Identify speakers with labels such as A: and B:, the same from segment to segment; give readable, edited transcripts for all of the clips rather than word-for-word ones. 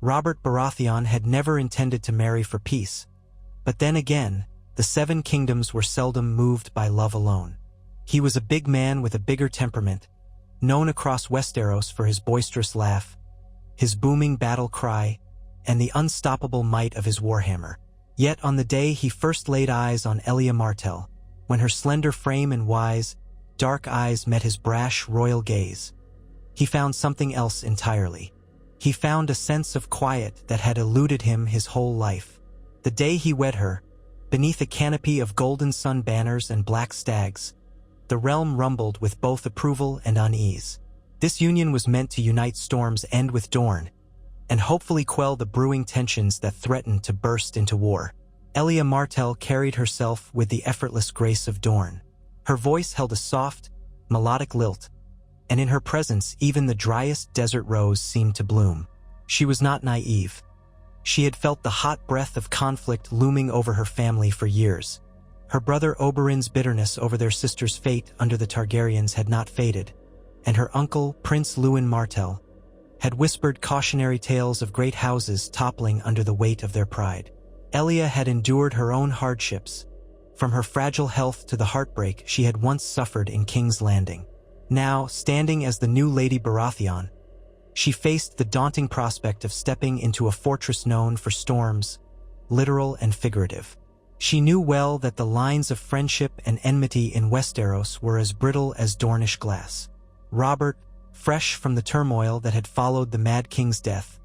A: Robert Baratheon had never intended to marry for peace. But then again, the Seven Kingdoms were seldom moved by love alone. He was a big man with a bigger temperament, known across Westeros for his boisterous laugh, his booming battle cry, and the unstoppable might of his warhammer. Yet on the day he first laid eyes on Elia Martell, when her slender frame and wise, dark eyes met his brash, royal gaze, he found something else entirely. He found a sense of quiet that had eluded him his whole life. The day he wed her, beneath a canopy of golden sun banners and black stags, the realm rumbled with both approval and unease. This union was meant to unite Storm's End with Dorne, and hopefully quell the brewing tensions that threatened to burst into war. Elia Martell carried herself with the effortless grace of Dorne. Her voice held a soft, melodic lilt, and in her presence even the driest desert rose seemed to bloom. She was not naive. She had felt the hot breath of conflict looming over her family for years. Her brother Oberyn's bitterness over their sister's fate under the Targaryens had not faded, and her uncle, Prince Lewin Martell, had whispered cautionary tales of great houses toppling under the weight of their pride. Elia had endured her own hardships, from her fragile health to the heartbreak she had once suffered in King's Landing. Now, standing as the new Lady Baratheon, she faced the daunting prospect of stepping into a fortress known for storms, literal and figurative. She knew well that the lines of friendship and enmity in Westeros were as brittle as Dornish glass. Robert, fresh from the turmoil that had followed the Mad King's death,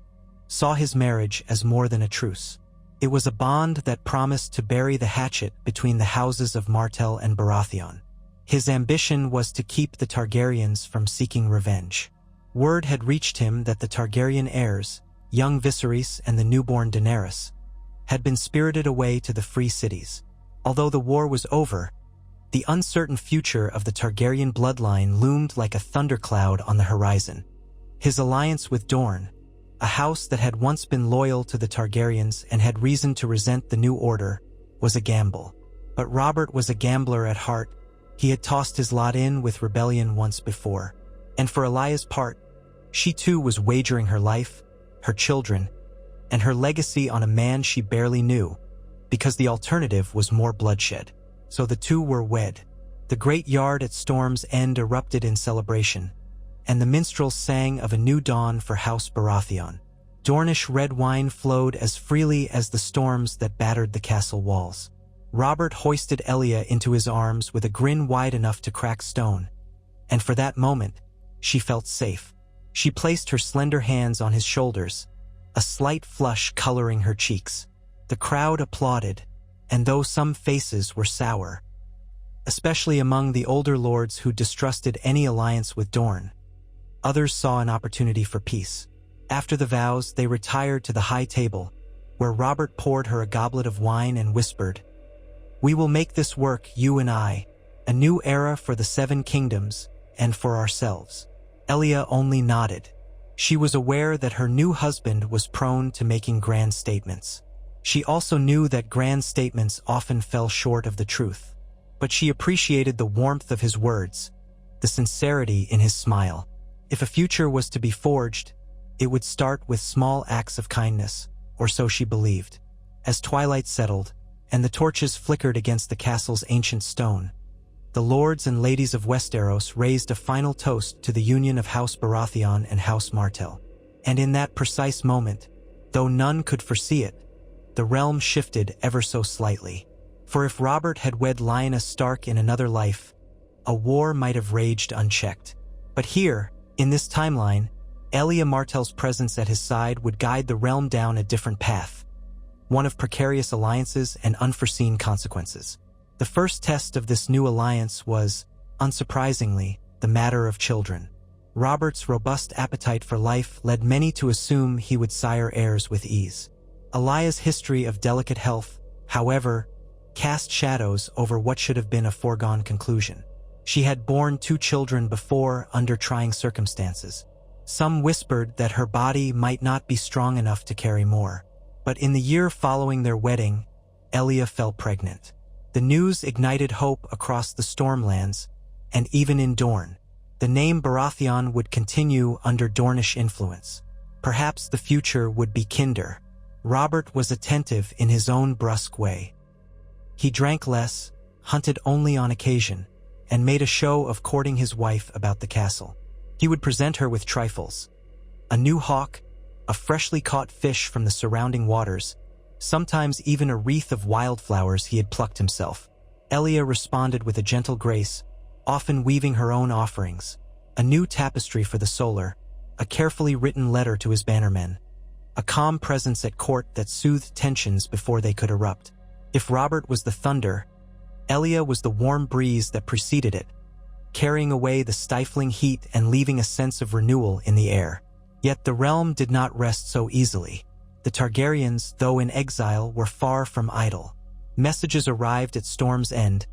A: saw his marriage as more than a truce. It was a bond that promised to bury the hatchet between the houses of Martell and Baratheon. His ambition was to keep the Targaryens from seeking revenge. Word had reached him that the Targaryen heirs, young Viserys and the newborn Daenerys, had been spirited away to the free cities. Although the war was over, the uncertain future of the Targaryen bloodline loomed like a thundercloud on the horizon. His alliance with Dorne, a house that had once been loyal to the Targaryens and had reason to resent the new order, was a gamble. But Robert was a gambler at heart. He had tossed his lot in with rebellion once before. And for Elia's part, she too was wagering her life, her children, and her legacy on a man she barely knew, because the alternative was more bloodshed. So the two were wed. The great yard at Storm's End erupted in celebration, and the minstrels sang of a new dawn for House Baratheon. Dornish red wine flowed as freely as the storms that battered the castle walls. Robert hoisted Elia into his arms with a grin wide enough to crack stone, and for that moment, she felt safe. She placed her slender hands on his shoulders, a slight flush coloring her cheeks. The crowd applauded, and though some faces were sour, especially among the older lords who distrusted any alliance with Dorne, others saw an opportunity for peace. After the vows, they retired to the high table, where Robert poured her a goblet of wine and whispered, "We will make this work, you and I, a new era for the Seven Kingdoms and for ourselves." Elia only nodded. She was aware that her new husband was prone to making grand statements. She also knew that grand statements often fell short of the truth. But she appreciated the warmth of his words, the sincerity in his smile. If a future was to be forged, it would start with small acts of kindness, or so she believed. As twilight settled, and the torches flickered against the castle's ancient stone, the lords and ladies of Westeros raised a final toast to the union of House Baratheon and House Martell. And in that precise moment, though none could foresee it, the realm shifted ever so slightly. For if Robert had wed Lyanna Stark in another life, a war might have raged unchecked. But here, in this timeline, Elia Martell's presence at his side would guide the realm down a different path, one of precarious alliances and unforeseen consequences. The first test of this new alliance was, unsurprisingly, the matter of children. Robert's robust appetite for life led many to assume he would sire heirs with ease. Elia's history of delicate health, however, cast shadows over what should have been a foregone conclusion. She had borne 2 children before under trying circumstances. Some whispered that her body might not be strong enough to carry more. But in the year following their wedding, Elia fell pregnant. The news ignited hope across the Stormlands, and even in Dorne. The name Baratheon would continue under Dornish influence. Perhaps the future would be kinder. Robert was attentive in his own brusque way. He drank less, hunted only on occasion, and made a show of courting his wife about the castle. He would present her with trifles: a new hawk, a freshly caught fish from the surrounding waters, sometimes even a wreath of wildflowers he had plucked himself. Elia responded with a gentle grace, often weaving her own offerings: a new tapestry for the solar, a carefully written letter to his bannermen, a calm presence at court that soothed tensions before they could erupt. If Robert was the thunder, Elia was the warm breeze that preceded it, carrying away the stifling heat and leaving a sense of renewal in the air. Yet the realm did not rest so easily. The Targaryens, though in exile, were far from idle. Messages arrived at Storm's End,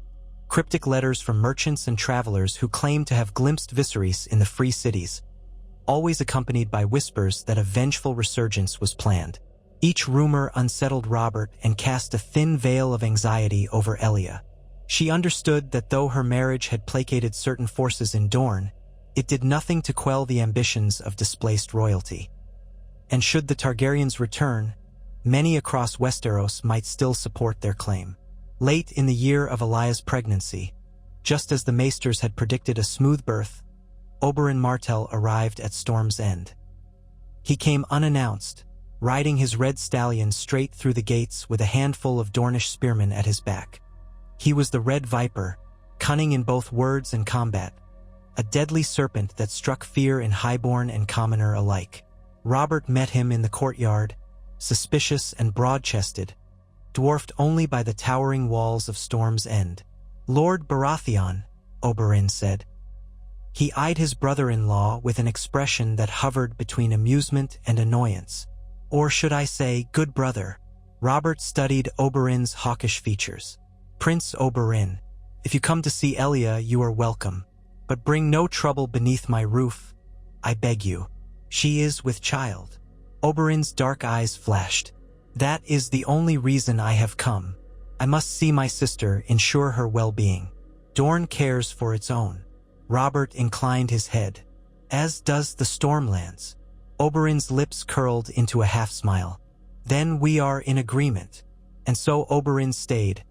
A: cryptic letters from merchants and travelers who claimed to have glimpsed Viserys in the free cities, always accompanied by whispers that a vengeful resurgence was planned. Each rumor unsettled Robert and cast a thin veil of anxiety over Elia. She understood that though her marriage had placated certain forces in Dorne, it did nothing to quell the ambitions of displaced royalty. And should the Targaryens return, many across Westeros might still support their claim. Late in the year of Elia's pregnancy, just as the Maesters had predicted a smooth birth, Oberyn Martell arrived at Storm's End. He came unannounced, riding his red stallion straight through the gates with a handful of Dornish spearmen at his back. He was the Red Viper, cunning in both words and combat, a deadly serpent that struck fear in highborn and commoner alike. Robert met him in the courtyard, suspicious and broad-chested, dwarfed only by the towering walls of Storm's End. "Lord Baratheon," Oberyn said. He eyed his brother-in-law with an expression that hovered between amusement and annoyance. Or should I say, good brother? Robert studied Oberyn's hawkish features. "Prince Oberyn, if you come to see Elia, you are welcome. But bring no trouble beneath my roof, I beg you. She is with child." Oberyn's dark eyes flashed. "That is the only reason I have come. I must see my sister, ensure her well-being. Dorne cares for its own." Robert inclined his head. "As does the Stormlands." Oberyn's lips curled into a half-smile. "Then we are in agreement." And so Oberyn stayed,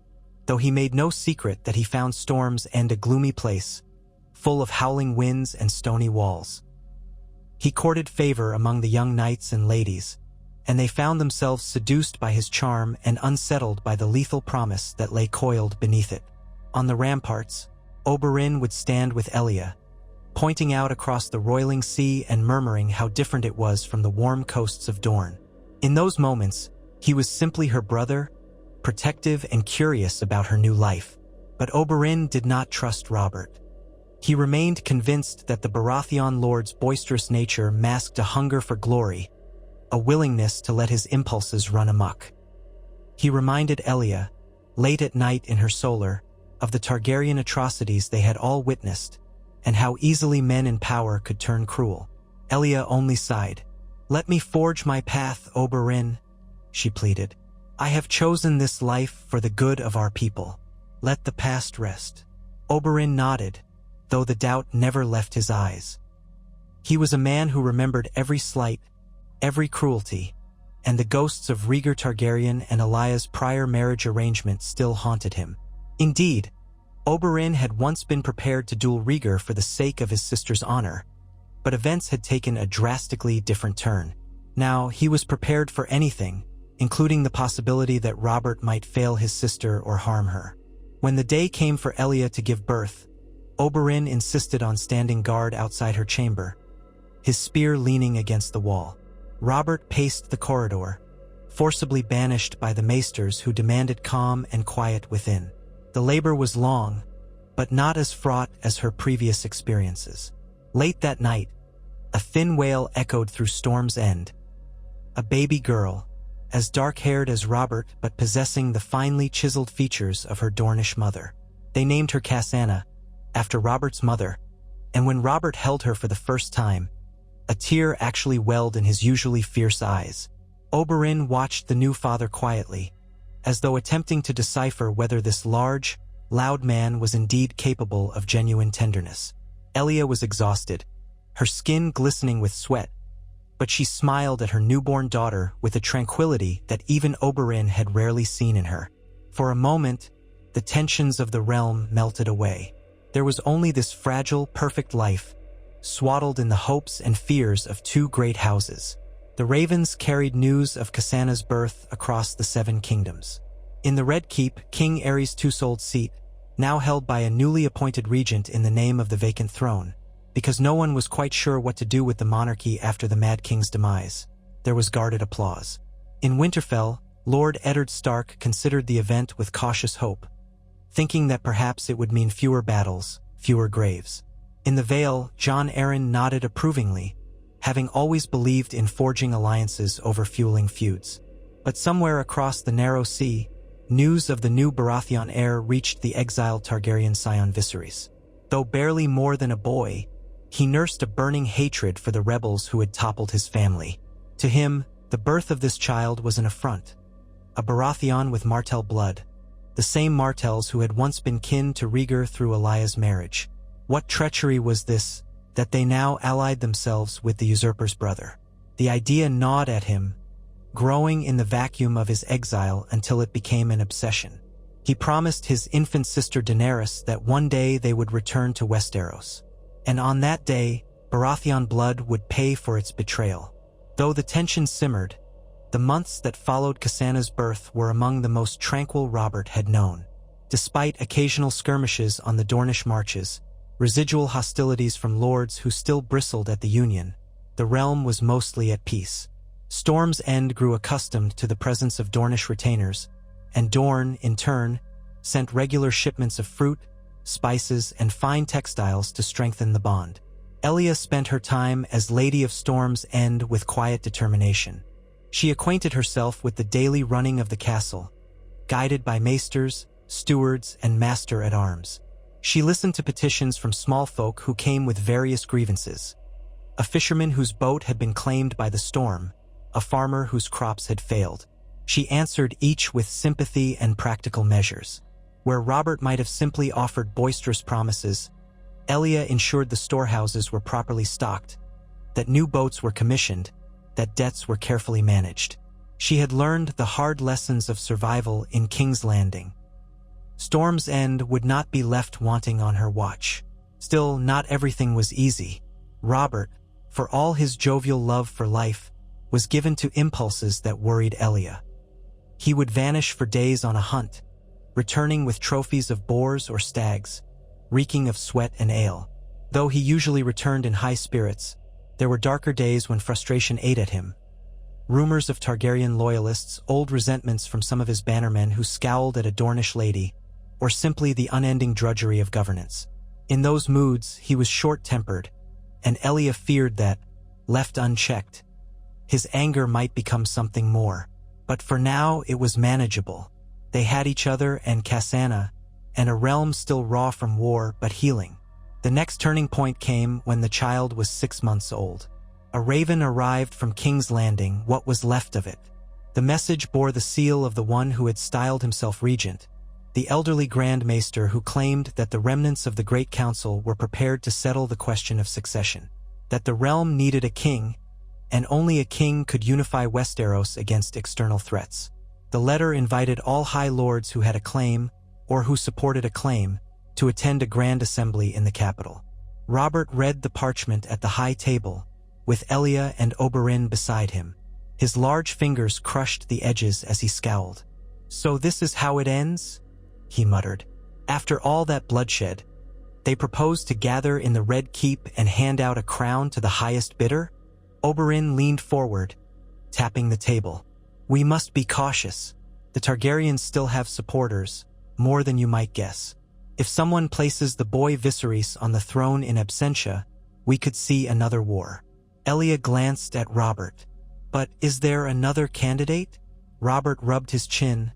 A: though he made no secret that he found Storm's End a gloomy place, full of howling winds and stony walls. He courted favor among the young knights and ladies, and they found themselves seduced by his charm and unsettled by the lethal promise that lay coiled beneath it. On the ramparts, Oberyn would stand with Elia, pointing out across the roiling sea and murmuring how different it was from the warm coasts of Dorne. In those moments, he was simply her brother, protective and curious about her new life. But Oberyn did not trust Robert. He remained convinced that the Baratheon lord's boisterous nature masked a hunger for glory, a willingness to let his impulses run amok. He reminded Elia, late at night in her solar, of the Targaryen atrocities they had all witnessed, and how easily men in power could turn cruel. Elia only sighed. "Let me forge my path, Oberyn," she pleaded. "I have chosen this life for the good of our people. Let the past rest." Oberyn nodded, though the doubt never left his eyes. He was a man who remembered every slight, every cruelty, and the ghosts of Rhaegar Targaryen and Elia's prior marriage arrangement still haunted him. Indeed, Oberyn had once been prepared to duel Rhaegar for the sake of his sister's honor, but events had taken a drastically different turn. Now he was prepared for anything, including the possibility that Robert might fail his sister or harm her. When the day came for Elia to give birth, Oberyn insisted on standing guard outside her chamber, his spear leaning against the wall. Robert paced the corridor, forcibly banished by the Maesters who demanded calm and quiet within. The labor was long, but not as fraught as her previous experiences. Late that night, a thin wail echoed through Storm's End. A baby girl, as dark-haired as Robert but possessing the finely chiseled features of her Dornish mother. They named her Cassandra, after Robert's mother, and when Robert held her for the first time, a tear actually welled in his usually fierce eyes. Oberyn watched the new father quietly, as though attempting to decipher whether this large, loud man was indeed capable of genuine tenderness. Elia was exhausted, her skin glistening with sweat, but she smiled at her newborn daughter with a tranquility that even Oberyn had rarely seen in her. For a moment, the tensions of the realm melted away. There was only this fragile, perfect life, swaddled in the hopes and fears of two great houses. The ravens carried news of Cassandra's birth across the seven kingdoms. In the Red Keep, King Aerys' two-souled seat, now held by a newly appointed regent in the name of the vacant throne, because no one was quite sure what to do with the monarchy after the Mad King's demise, there was guarded applause. In Winterfell, Lord Eddard Stark considered the event with cautious hope, thinking that perhaps it would mean fewer battles, fewer graves. In the Vale, Jon Arryn nodded approvingly, having always believed in forging alliances over fueling feuds. But somewhere across the narrow sea, news of the new Baratheon heir reached the exiled Targaryen scion Viserys. Though barely more than a boy, he nursed a burning hatred for the rebels who had toppled his family. To him, the birth of this child was an affront. A Baratheon with Martell blood, the same Martells who had once been kin to Rhaegar through Elia's marriage. What treachery was this, that they now allied themselves with the usurper's brother? The idea gnawed at him, growing in the vacuum of his exile until it became an obsession. He promised his infant sister Daenerys that one day they would return to Westeros. And on that day, Baratheon blood would pay for its betrayal. Though the tension simmered, the months that followed Cassandra's birth were among the most tranquil Robert had known. Despite occasional skirmishes on the Dornish marches, residual hostilities from lords who still bristled at the Union, the realm was mostly at peace. Storm's End grew accustomed to the presence of Dornish retainers, and Dorne, in turn, sent regular shipments of fruit, spices, and fine textiles to strengthen the bond. Elia spent her time as Lady of Storm's End with quiet determination. She acquainted herself with the daily running of the castle, guided by maesters, stewards, and master-at-arms. She listened to petitions from small folk who came with various grievances. A fisherman whose boat had been claimed by the storm, a farmer whose crops had failed. She answered each with sympathy and practical measures. Where Robert might have simply offered boisterous promises, Elia ensured the storehouses were properly stocked, that new boats were commissioned, that debts were carefully managed. She had learned the hard lessons of survival in King's Landing. Storm's End would not be left wanting on her watch. Still, not everything was easy. Robert, for all his jovial love for life, was given to impulses that worried Elia. He would vanish for days on a hunt, returning with trophies of boars or stags, reeking of sweat and ale. Though he usually returned in high spirits, there were darker days when frustration ate at him. Rumors of Targaryen loyalists, old resentments from some of his bannermen who scowled at a Dornish lady, or simply the unending drudgery of governance. In those moods, he was short-tempered, and Elia feared that, left unchecked, his anger might become something more. But for now, it was manageable. They had each other and Cassandra, and a realm still raw from war but healing. The next turning point came when the child was 6 months old. A raven arrived from King's Landing, what was left of it. The message bore the seal of the one who had styled himself regent, the elderly Grand Maester who claimed that the remnants of the Great Council were prepared to settle the question of succession, that the realm needed a king, and only a king could unify Westeros against external threats. The letter invited all high lords who had a claim, or who supported a claim, to attend a grand assembly in the capital. Robert read the parchment at the high table, with Elia and Oberyn beside him. His large fingers crushed the edges as he scowled. "So this is how it ends?" he muttered. "After all that bloodshed, they propose to gather in the Red Keep and hand out a crown to the highest bidder?" Oberyn leaned forward, tapping the table. "We must be cautious. The Targaryens still have supporters, more than you might guess. If someone places the boy Viserys on the throne in absentia, we could see another war." Elia glanced at Robert. "But is there another candidate?" Robert rubbed his chin,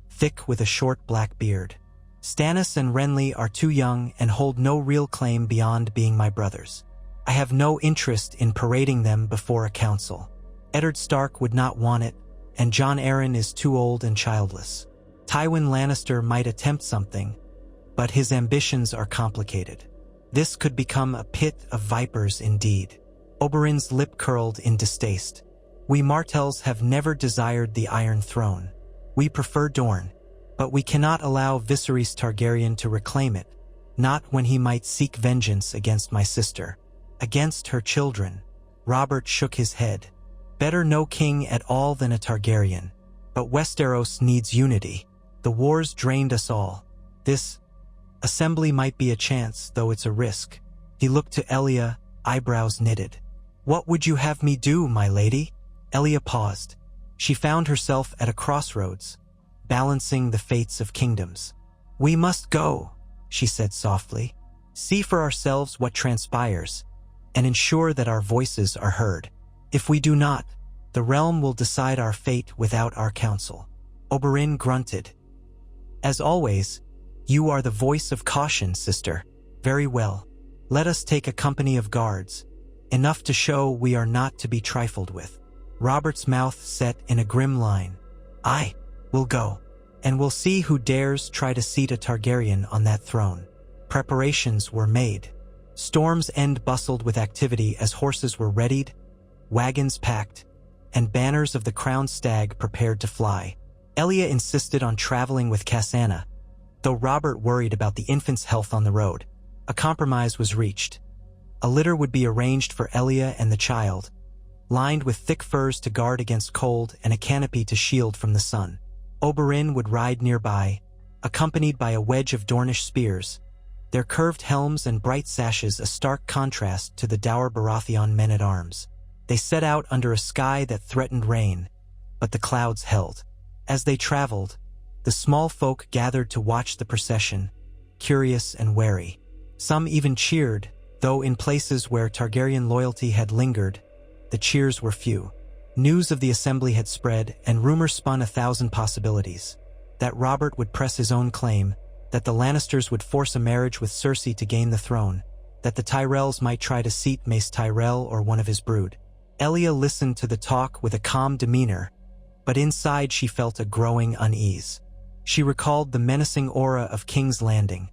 A: thick with a short black beard. "Stannis and Renly are too young and hold no real claim beyond being my brothers. I have no interest in parading them before a council. Eddard Stark would not want it, and Jon Arryn is too old and childless. Tywin Lannister might attempt something, but his ambitions are complicated. This could become a pit of vipers indeed." Oberyn's lip curled in distaste. We Martells have never desired the Iron Throne. We prefer Dorne, but we cannot allow Viserys Targaryen to reclaim it, not when he might seek vengeance against my sister, against her children. Robert shook his head. Better no king at all than a Targaryen. But Westeros needs unity. The wars drained us all. This assembly might be a chance, though it's a risk. He looked to Elia, eyebrows knitted. What would you have me do, my lady? Elia paused. She found herself at a crossroads, balancing the fates of kingdoms. We must go, she said softly. See for ourselves what transpires, and ensure that our voices are heard. If we do not, the realm will decide our fate without our counsel. Oberyn grunted. As always, you are the voice of caution, sister. Very well. Let us take a company of guards, enough to show we are not to be trifled with. Robert's mouth set in a grim line. I will go, and we'll see who dares try to seat a Targaryen on that throne. Preparations were made. Storm's End bustled with activity as horses were readied, wagons packed, and banners of the crowned stag prepared to fly. Elia insisted on traveling with Cassandra, though Robert worried about the infant's health on the road. A compromise was reached. A litter would be arranged for Elia and the child, lined with thick furs to guard against cold and a canopy to shield from the sun. Oberyn would ride nearby, accompanied by a wedge of Dornish spears, their curved helms and bright sashes a stark contrast to the dour Baratheon men-at-arms. They set out under a sky that threatened rain, but the clouds held. As they traveled, the small folk gathered to watch the procession, curious and wary. Some even cheered, though in places where Targaryen loyalty had lingered, the cheers were few. News of the assembly had spread, and rumors spun 1,000 possibilities. That Robert would press his own claim, that the Lannisters would force a marriage with Cersei to gain the throne, that the Tyrells might try to seat Mace Tyrell or one of his brood. Elia listened to the talk with a calm demeanor, but inside she felt a growing unease. She recalled the menacing aura of King's Landing,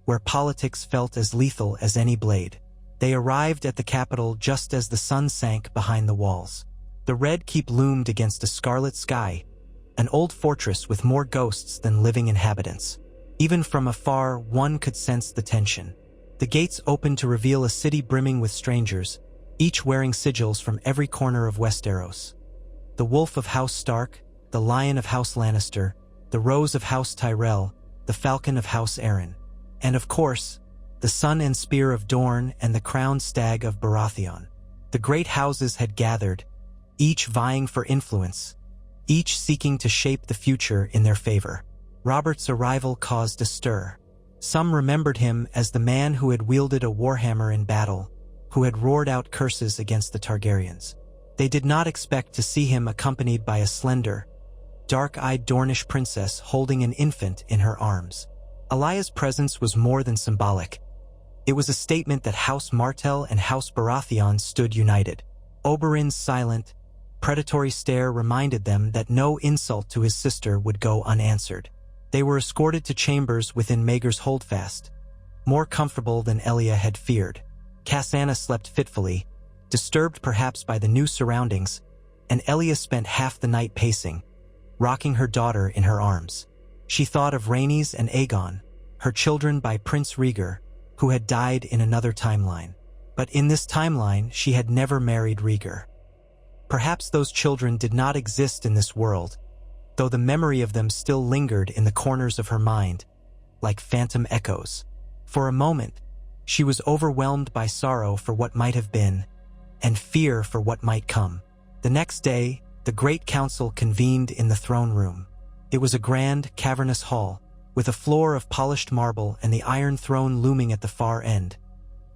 A: where politics felt as lethal as any blade. They arrived at the capital just as the sun sank behind the walls. The Red Keep loomed against a scarlet sky, an old fortress with more ghosts than living inhabitants. Even from afar, one could sense the tension. The gates opened to reveal a city brimming with strangers, each wearing sigils from every corner of Westeros. The Wolf of House Stark, the Lion of House Lannister, the Rose of House Tyrell, the Falcon of House Arryn, and of course, the Sun and Spear of Dorne and the Crowned Stag of Baratheon. The great houses had gathered, each vying for influence, each seeking to shape the future in their favor. Robert's arrival caused a stir. Some remembered him as the man who had wielded a warhammer in battle, who had roared out curses against the Targaryens. They did not expect to see him accompanied by a slender, dark-eyed Dornish princess holding an infant in her arms. Elia's presence was more than symbolic. It was a statement that House Martell and House Baratheon stood united. Oberyn's silent, predatory stare reminded them that no insult to his sister would go unanswered. They were escorted to chambers within Maegor's holdfast, more comfortable than Elia had feared. Cassandra slept fitfully, disturbed perhaps by the new surroundings, and Elia spent half the night pacing, rocking her daughter in her arms. She thought of Rhaenys and Aegon, her children by Prince Rhaegar, who had died in another timeline. But in this timeline, she had never married Rhaegar. Perhaps those children did not exist in this world, though the memory of them still lingered in the corners of her mind, like phantom echoes. For a moment, she was overwhelmed by sorrow for what might have been, and fear for what might come. The next day, the Great Council convened in the throne room. It was a grand, cavernous hall, with a floor of polished marble and the Iron Throne looming at the far end.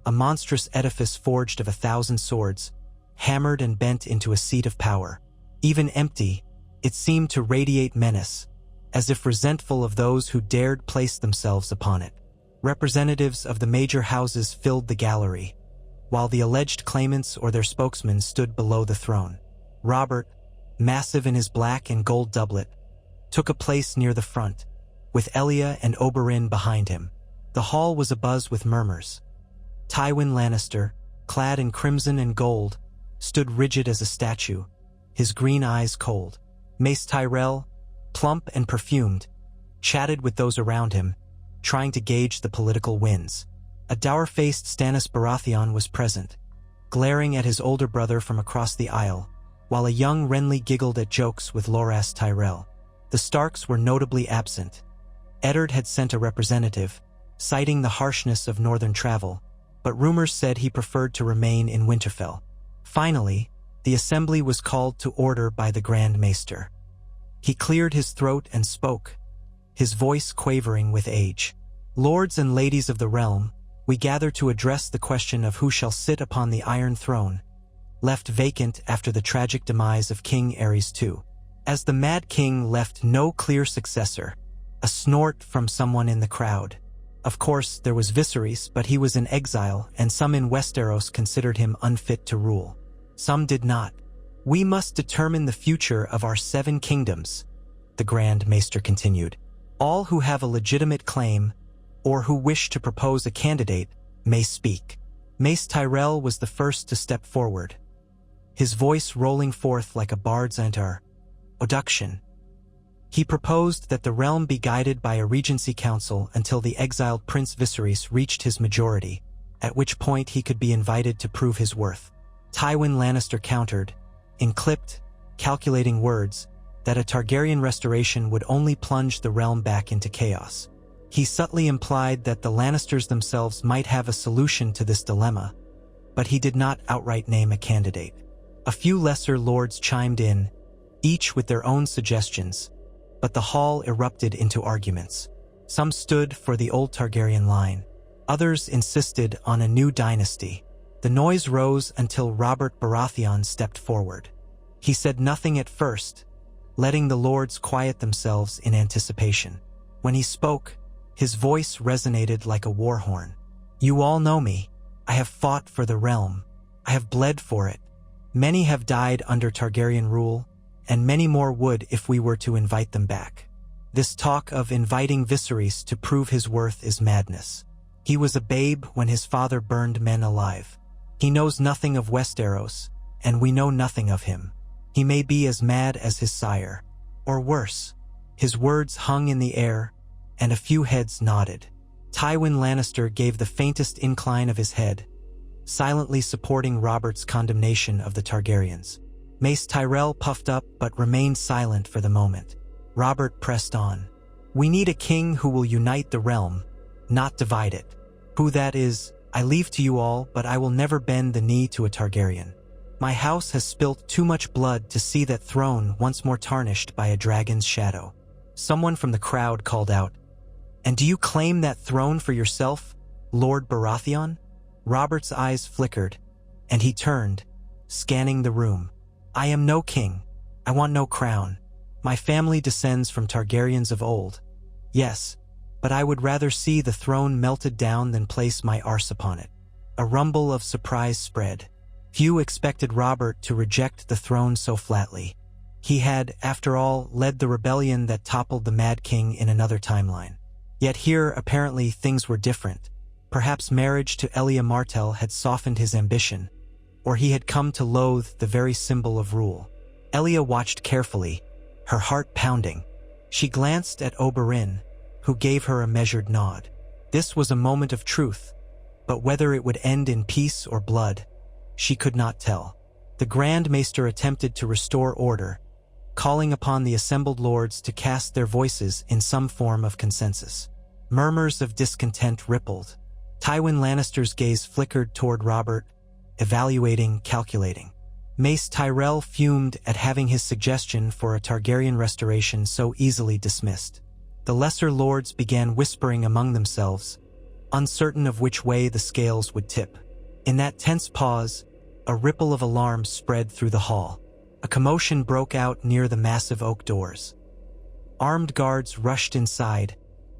A: A monstrous edifice forged of 1,000 swords, hammered and bent into a seat of power. Even empty, it seemed to radiate menace, as if resentful of those who dared place themselves upon it. Representatives of the major houses filled the gallery, while the alleged claimants or their spokesmen stood below the throne. Robert, massive in his black and gold doublet, took a place near the front, with Elia and Oberyn behind him. The hall was abuzz with murmurs. Tywin Lannister, clad in crimson and gold, stood rigid as a statue, his green eyes cold. Mace Tyrell, plump and perfumed, chatted with those around him, trying to gauge the political winds. A dour-faced Stannis Baratheon was present, glaring at his older brother from across the aisle, while a young Renly giggled at jokes with Loras Tyrell. The Starks were notably absent. Eddard had sent a representative, citing the harshness of northern travel, but rumors said he preferred to remain in Winterfell. Finally, the assembly was called to order by the Grand Maester. He cleared his throat and spoke, his voice quavering with age. "Lords and ladies of the realm, we gather to address the question of who shall sit upon the Iron Throne, left vacant after the tragic demise of King Aerys II. As the Mad King left no clear successor, a snort from someone in the crowd. Of course, there was Viserys, but he was in exile, and some in Westeros considered him unfit to rule. Some did not. We must determine the future of our 7 kingdoms, the Grand Maester continued. All who have a legitimate claim, or who wish to propose a candidate, may speak. Mace Tyrell was the first to step forward, his voice rolling forth like a bard's oduction. He proposed that the realm be guided by a regency council until the exiled Prince Viserys reached his majority, at which point he could be invited to prove his worth. Tywin Lannister countered, in clipped, calculating words, that a Targaryen restoration would only plunge the realm back into chaos. He subtly implied that the Lannisters themselves might have a solution to this dilemma, but he did not outright name a candidate. A few lesser lords chimed in, each with their own suggestions, but the hall erupted into arguments. Some stood for the old Targaryen line. Others insisted on a new dynasty. The noise rose until Robert Baratheon stepped forward. He said nothing at first, letting the lords quiet themselves in anticipation. When he spoke, his voice resonated like a war horn. "You all know me. I have fought for the realm. I have bled for it. Many have died under Targaryen rule, and many more would if we were to invite them back. This talk of inviting Viserys to prove his worth is madness. He was a babe when his father burned men alive. He knows nothing of Westeros, and we know nothing of him. He may be as mad as his sire, or worse." His words hung in the air, and a few heads nodded. Tywin Lannister gave the faintest incline of his head, silently supporting Robert's condemnation of the Targaryens. Mace Tyrell puffed up but remained silent for the moment. Robert pressed on. "We need a king who will unite the realm, not divide it. Who that is, I leave to you all, but I will never bend the knee to a Targaryen. My house has spilt too much blood to see that throne once more tarnished by a dragon's shadow." Someone from the crowd called out, "And do you claim that throne for yourself, Lord Baratheon?" Robert's eyes flickered, and he turned, scanning the room. "I am no king. I want no crown. My family descends from Targaryens of old. Yes, but I would rather see the throne melted down than place my arse upon it." A rumble of surprise spread. Few expected Robert to reject the throne so flatly. He had, after all, led the rebellion that toppled the Mad King in another timeline. Yet here, apparently, things were different. Perhaps marriage to Elia Martell had softened his ambition, or he had come to loathe the very symbol of rule. Elia watched carefully, her heart pounding. She glanced at Oberyn, who gave her a measured nod. This was a moment of truth, but whether it would end in peace or blood, she could not tell. The Grand Maester attempted to restore order, calling upon the assembled lords to cast their voices in some form of consensus. Murmurs of discontent rippled. Tywin Lannister's gaze flickered toward Robert, evaluating, calculating. Mace Tyrell fumed at having his suggestion for a Targaryen restoration so easily dismissed. The lesser lords began whispering among themselves, uncertain of which way the scales would tip. In that tense pause, a ripple of alarm spread through the hall. A commotion broke out near the massive oak doors. Armed guards rushed inside,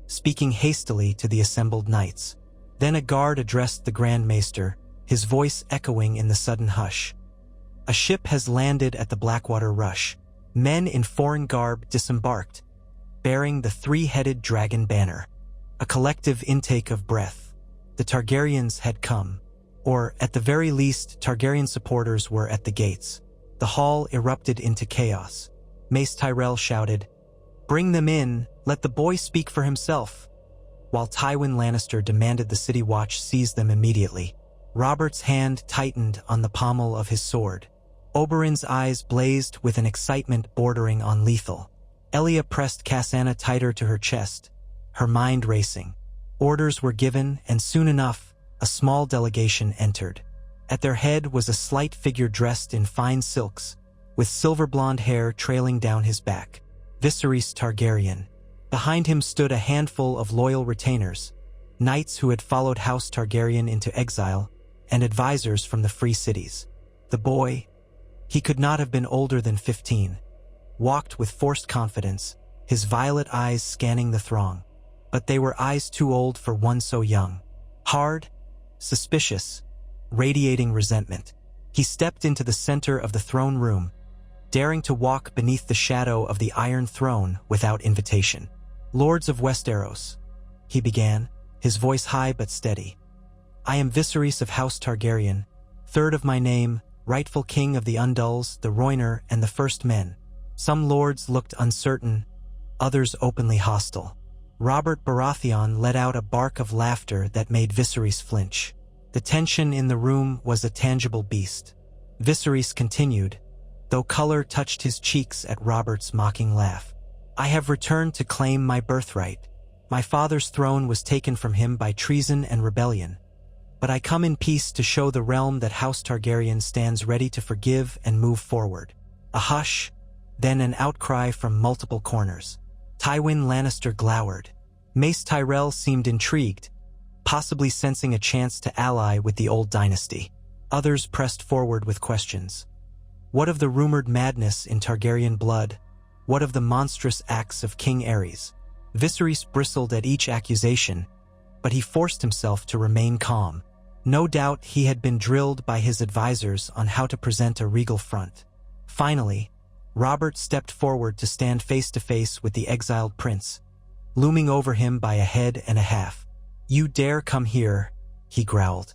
A: speaking hastily to the assembled knights. Then a guard addressed the Grand Maester, his voice echoing in the sudden hush. "A ship has landed at the Blackwater Rush. Men in foreign garb disembarked, bearing the 3-headed dragon banner." A collective intake of breath. The Targaryens had come. or at the very least, Targaryen supporters were at the gates. The hall erupted into chaos. Mace Tyrell shouted, "Bring them in, let the boy speak for himself," while Tywin Lannister demanded the City Watch seize them immediately. Robert's hand tightened on the pommel of his sword. Oberyn's eyes blazed with an excitement bordering on lethal. Elia pressed Cassandra tighter to her chest, her mind racing. Orders were given, and soon enough, a small delegation entered. At their head was a slight figure dressed in fine silks, with silver-blonde hair trailing down his back. Viserys Targaryen. Behind him stood a handful of loyal retainers, knights who had followed House Targaryen into exile, and advisors from the free cities. The boy, he could not have been older than 15, walked with forced confidence, his violet eyes scanning the throng. But they were eyes too old for one so young. Hard, suspicious, radiating resentment. He stepped into the center of the throne room, daring to walk beneath the shadow of the Iron Throne without invitation. "Lords of Westeros," he began, his voice high but steady. "I am Viserys of House Targaryen, third of my name, rightful king of the Undulls, the Rhoynar, and the First Men." Some lords looked uncertain, others openly hostile. Robert Baratheon let out a bark of laughter that made Viserys flinch. The tension in the room was a tangible beast. Viserys continued, though color touched his cheeks at Robert's mocking laugh. "I have returned to claim my birthright. My father's throne was taken from him by treason and rebellion. But I come in peace to show the realm that House Targaryen stands ready to forgive and move forward." A hush, then an outcry from multiple corners. Tywin Lannister glowered. Mace Tyrell seemed intrigued, possibly sensing a chance to ally with the old dynasty. Others pressed forward with questions. What of the rumored madness in Targaryen blood? What of the monstrous acts of King Aerys? Viserys bristled at each accusation, but he forced himself to remain calm. No doubt he had been drilled by his advisors on how to present a regal front. Finally, Robert stepped forward to stand face to face with the exiled prince, looming over him by a head and a half. "You dare come here," he growled.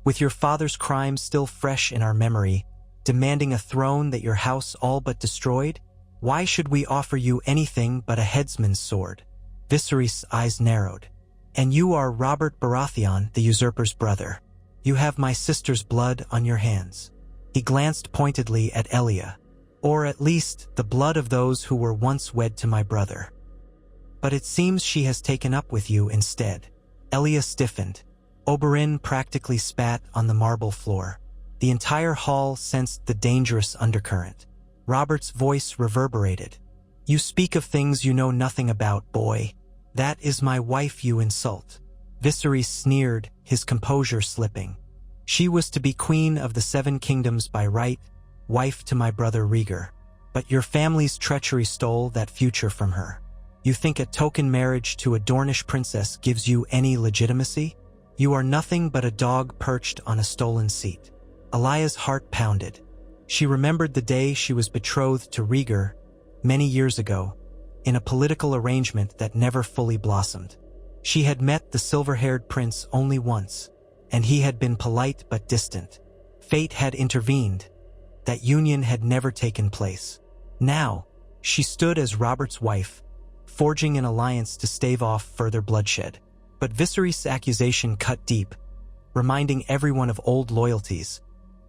A: "With your father's crimes still fresh in our memory, demanding a throne that your house all but destroyed? Why should we offer you anything but a headsman's sword?" Viserys' eyes narrowed. "And you are Robert Baratheon, the usurper's brother. You have my sister's blood on your hands." He glanced pointedly at Elia. "Or at least the blood of those who were once wed to my brother. But it seems she has taken up with you instead." Elia stiffened. Oberyn practically spat on the marble floor. The entire hall sensed the dangerous undercurrent. Robert's voice reverberated. "You speak of things you know nothing about, boy. That is my wife you insult." Viserys sneered, his composure slipping. "She was to be queen of the 7 kingdoms by right, wife to my brother Rhaegar. But your family's treachery stole that future from her. You think a token marriage to a Dornish princess gives you any legitimacy? You are nothing but a dog perched on a stolen seat." Elia's heart pounded. She remembered the day she was betrothed to Rhaegar many years ago, in a political arrangement that never fully blossomed. She had met the silver-haired prince only once, and he had been polite but distant. Fate had intervened. That union had never taken place. Now, she stood as Robert's wife, forging an alliance to stave off further bloodshed. But Viserys' accusation cut deep, reminding everyone of old loyalties,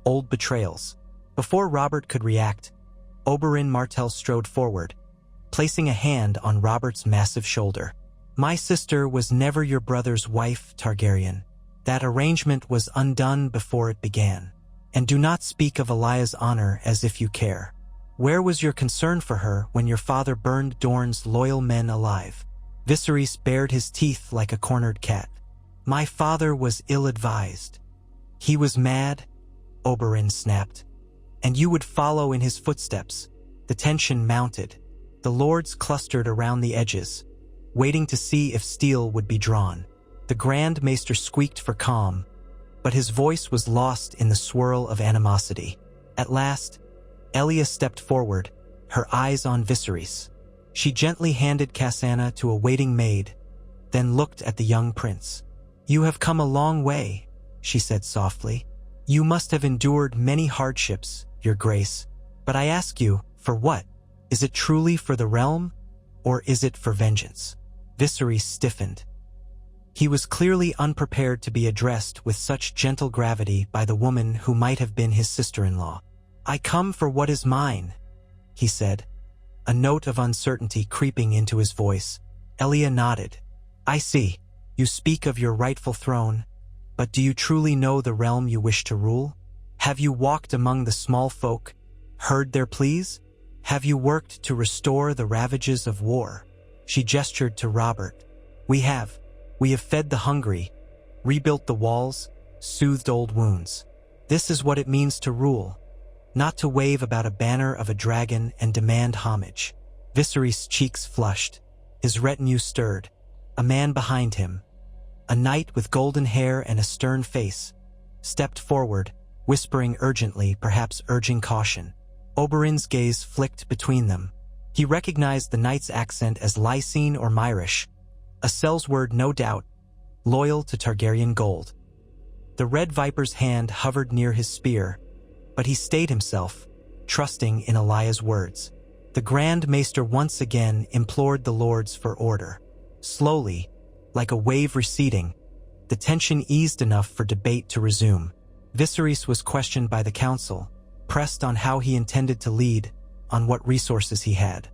A: old betrayals. Before Robert could react, Oberyn Martell strode forward, placing a hand on Robert's massive shoulder. "My sister was never your brother's wife, Targaryen. That arrangement was undone before it began. And do not speak of Elia's honor as if you care. Where was your concern for her when your father burned Dorne's loyal men alive?" Viserys bared his teeth like a cornered cat. "My father was ill-advised. He was mad," Oberyn snapped. "And you would follow in his footsteps." The tension mounted. The lords clustered around the edges, waiting to see if steel would be drawn. The Grand Maester squeaked for calm, but his voice was lost in the swirl of animosity. At last, Elia stepped forward, her eyes on Viserys. She gently handed Cassandra to a waiting maid, then looked at the young prince. "You have come a long way. she said softly. "You must have endured many hardships, Your Grace. But I ask you, for what? Is it truly for the realm, or is it for vengeance?" Viserys stiffened. He was clearly unprepared to be addressed with such gentle gravity by the woman who might have been his sister-in-law. "I come for what is mine," he said, a note of uncertainty creeping into his voice. Elia nodded. "I see. You speak of your rightful throne, but do you truly know the realm you wish to rule? Have you walked among the small folk, heard their pleas? Have you worked to restore the ravages of war?" She gestured to Robert. We have fed the hungry, rebuilt the walls, soothed old wounds. This is what it means to rule, not to wave about a banner of a dragon and demand homage." Viserys' cheeks flushed. His retinue stirred. A man behind him, a knight with golden hair and a stern face, stepped forward, whispering urgently, perhaps urging caution. Oberyn's gaze flicked between them. He recognized the knight's accent as Lysine or Myrish, a Sellsword no doubt, loyal to Targaryen gold. The Red Viper's hand hovered near his spear, but he stayed himself, trusting in Elia's words. The Grand Maester once again implored the lords for order. Slowly, like a wave receding, the tension eased enough for debate to resume. Viserys was questioned by the council, pressed on how he intended to lead, on what resources he had.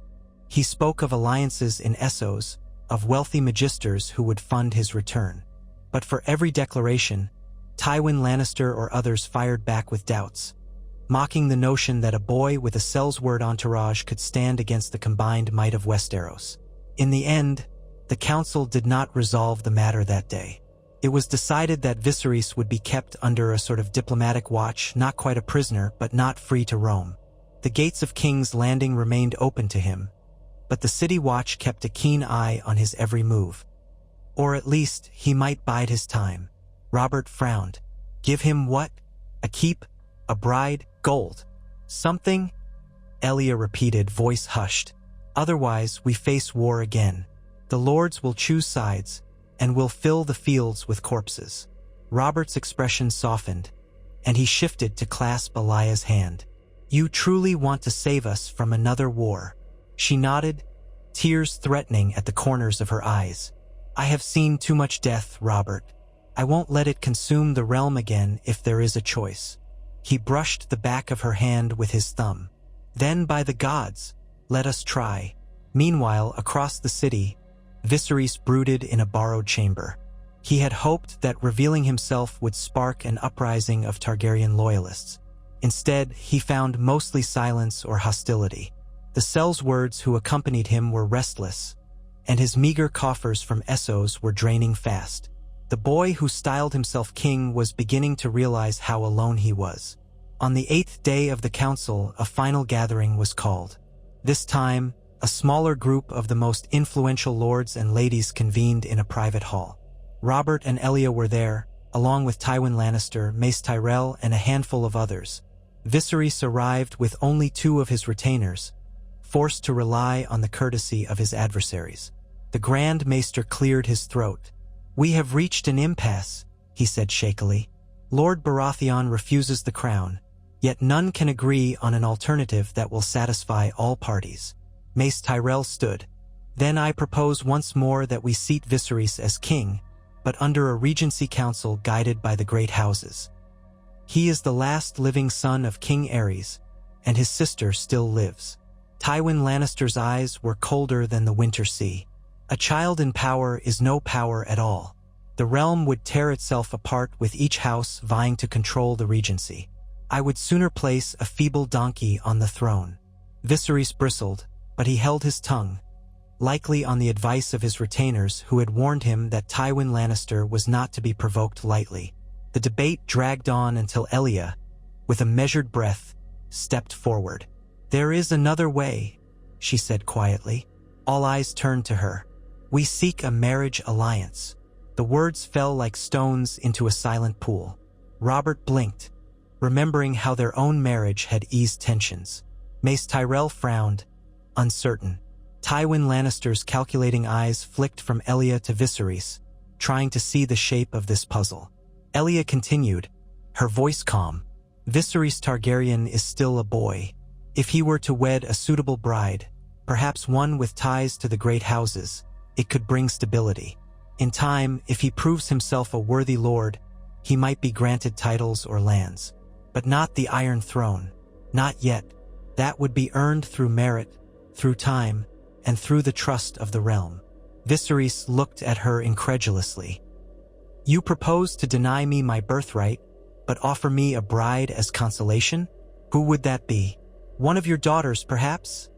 A: He spoke of alliances in Essos, of wealthy magisters who would fund his return. But for every declaration, Tywin Lannister or others fired back with doubts, mocking the notion that a boy with a Sellsword entourage could stand against the combined might of Westeros. In the end, the council did not resolve the matter that day. It was decided that Viserys would be kept under a sort of diplomatic watch, not quite a prisoner, but not free to roam. The gates of King's Landing remained open to him, but the city watch kept a keen eye on his every move. Or at least, he might bide his time. Robert frowned. Give him what? A keep? A bride? Gold? Something? Elia repeated, voice hushed. Otherwise, we face war again. The lords will choose sides, and will fill the fields with corpses. Robert's expression softened, and he shifted to clasp Elia's hand. You truly want to save us from another war? She nodded, tears threatening at the corners of her eyes. I have seen too much death, Robert. I won't let it consume the realm again if there is a choice. He brushed the back of her hand with his thumb. Then, by the gods, let us try. Meanwhile, across the city, Viserys brooded in a borrowed chamber. He had hoped that revealing himself would spark an uprising of Targaryen loyalists. Instead, he found mostly silence or hostility. The Sellswords who accompanied him were restless, and his meager coffers from Essos were draining fast. The boy who styled himself king was beginning to realize how alone he was. On the 8th day of the council, a final gathering was called. This time, a smaller group of the most influential lords and ladies convened in a private hall. Robert and Elia were there, along with Tywin Lannister, Mace Tyrell, and a handful of others. Viserys arrived with only 2 of his retainers, forced to rely on the courtesy of his adversaries. The Grand Maester cleared his throat. We have reached an impasse, he said shakily. Lord Baratheon refuses the crown, yet none can agree on an alternative that will satisfy all parties. Mace Tyrell stood. Then I propose once more that we seat Viserys as king, but under a regency council guided by the great houses. He is the last living son of King Aerys, and his sister still lives. Tywin Lannister's eyes were colder than the winter sea. A child in power is no power at all. The realm would tear itself apart with each house vying to control the regency. I would sooner place a feeble donkey on the throne. Viserys bristled, but he held his tongue, likely on the advice of his retainers who had warned him that Tywin Lannister was not to be provoked lightly. The debate dragged on until Elia, with a measured breath, stepped forward. There is another way, she said quietly. All eyes turned to her. We seek a marriage alliance. The words fell like stones into a silent pool. Robert blinked, remembering how their own marriage had eased tensions. Mace Tyrell frowned, uncertain. Tywin Lannister's calculating eyes flicked from Elia to Viserys, trying to see the shape of this puzzle. Elia continued, her voice calm. Viserys Targaryen is still a boy. If he were to wed a suitable bride, perhaps one with ties to the great houses, it could bring stability. In time, if he proves himself a worthy lord, he might be granted titles or lands. But not the Iron Throne. Not yet. That would be earned through merit, through time, and through the trust of the realm. Viserys looked at her incredulously. You propose to deny me my birthright, but offer me a bride as consolation? Who would that be? One of your daughters, perhaps?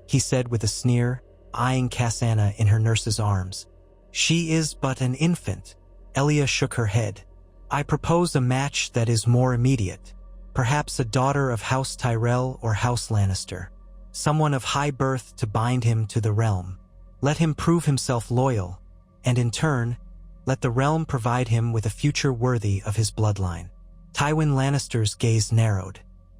A: He said with a sneer, eyeing Cassandra in her nurse's arms. She is but an infant. Elia shook her head. I propose a match that is more immediate. Perhaps a daughter of House Tyrell or House Lannister. Someone of high birth to bind him to the realm. Let him prove himself loyal, and in turn, let the realm provide him with a future worthy of his bloodline. Tywin Lannister's gaze narrowed.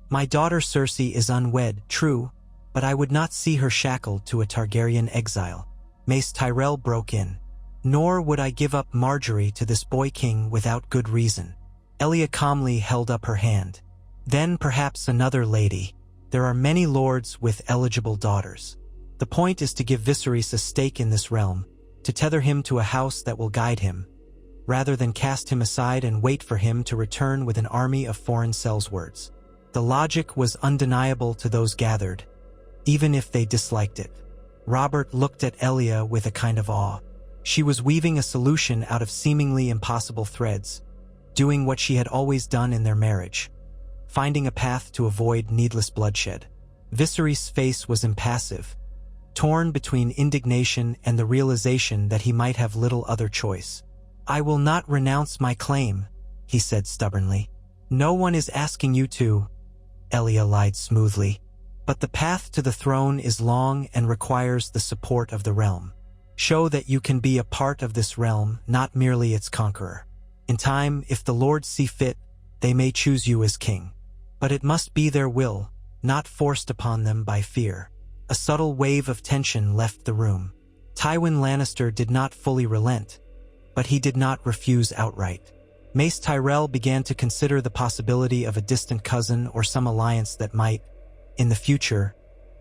A: My daughter Cersei is unwed, true, but I would not see her shackled to a Targaryen exile. Mace Tyrell broke in. Nor would I give up Marjorie to this boy king without good reason. Elia calmly held up her hand. Then perhaps another lady. There are many lords with eligible daughters. The point is to give Viserys a stake in this realm, to tether him to a house that will guide him, rather than cast him aside and wait for him to return with an army of foreign sellswords. The logic was undeniable to those gathered, even if they disliked it. Robert looked at Elia with a kind of awe. She was weaving a solution out of seemingly impossible threads, doing what she had always done in their marriage, finding a path to avoid needless bloodshed. Viserys' face was impassive, torn between indignation and the realization that he might have little other choice. I will not renounce my claim, he said stubbornly. No one is asking you to, Elia lied smoothly. But the path to the throne is long and requires the support of the realm. Show that you can be a part of this realm, not merely its conqueror. In time, if the lords see fit, they may choose you as king. But it must be their will, not forced upon them by fear. A subtle wave of tension left the room. Tywin Lannister did not fully relent, but he did not refuse outright. Mace Tyrell began to consider the possibility of a distant cousin or some alliance that might, in the future,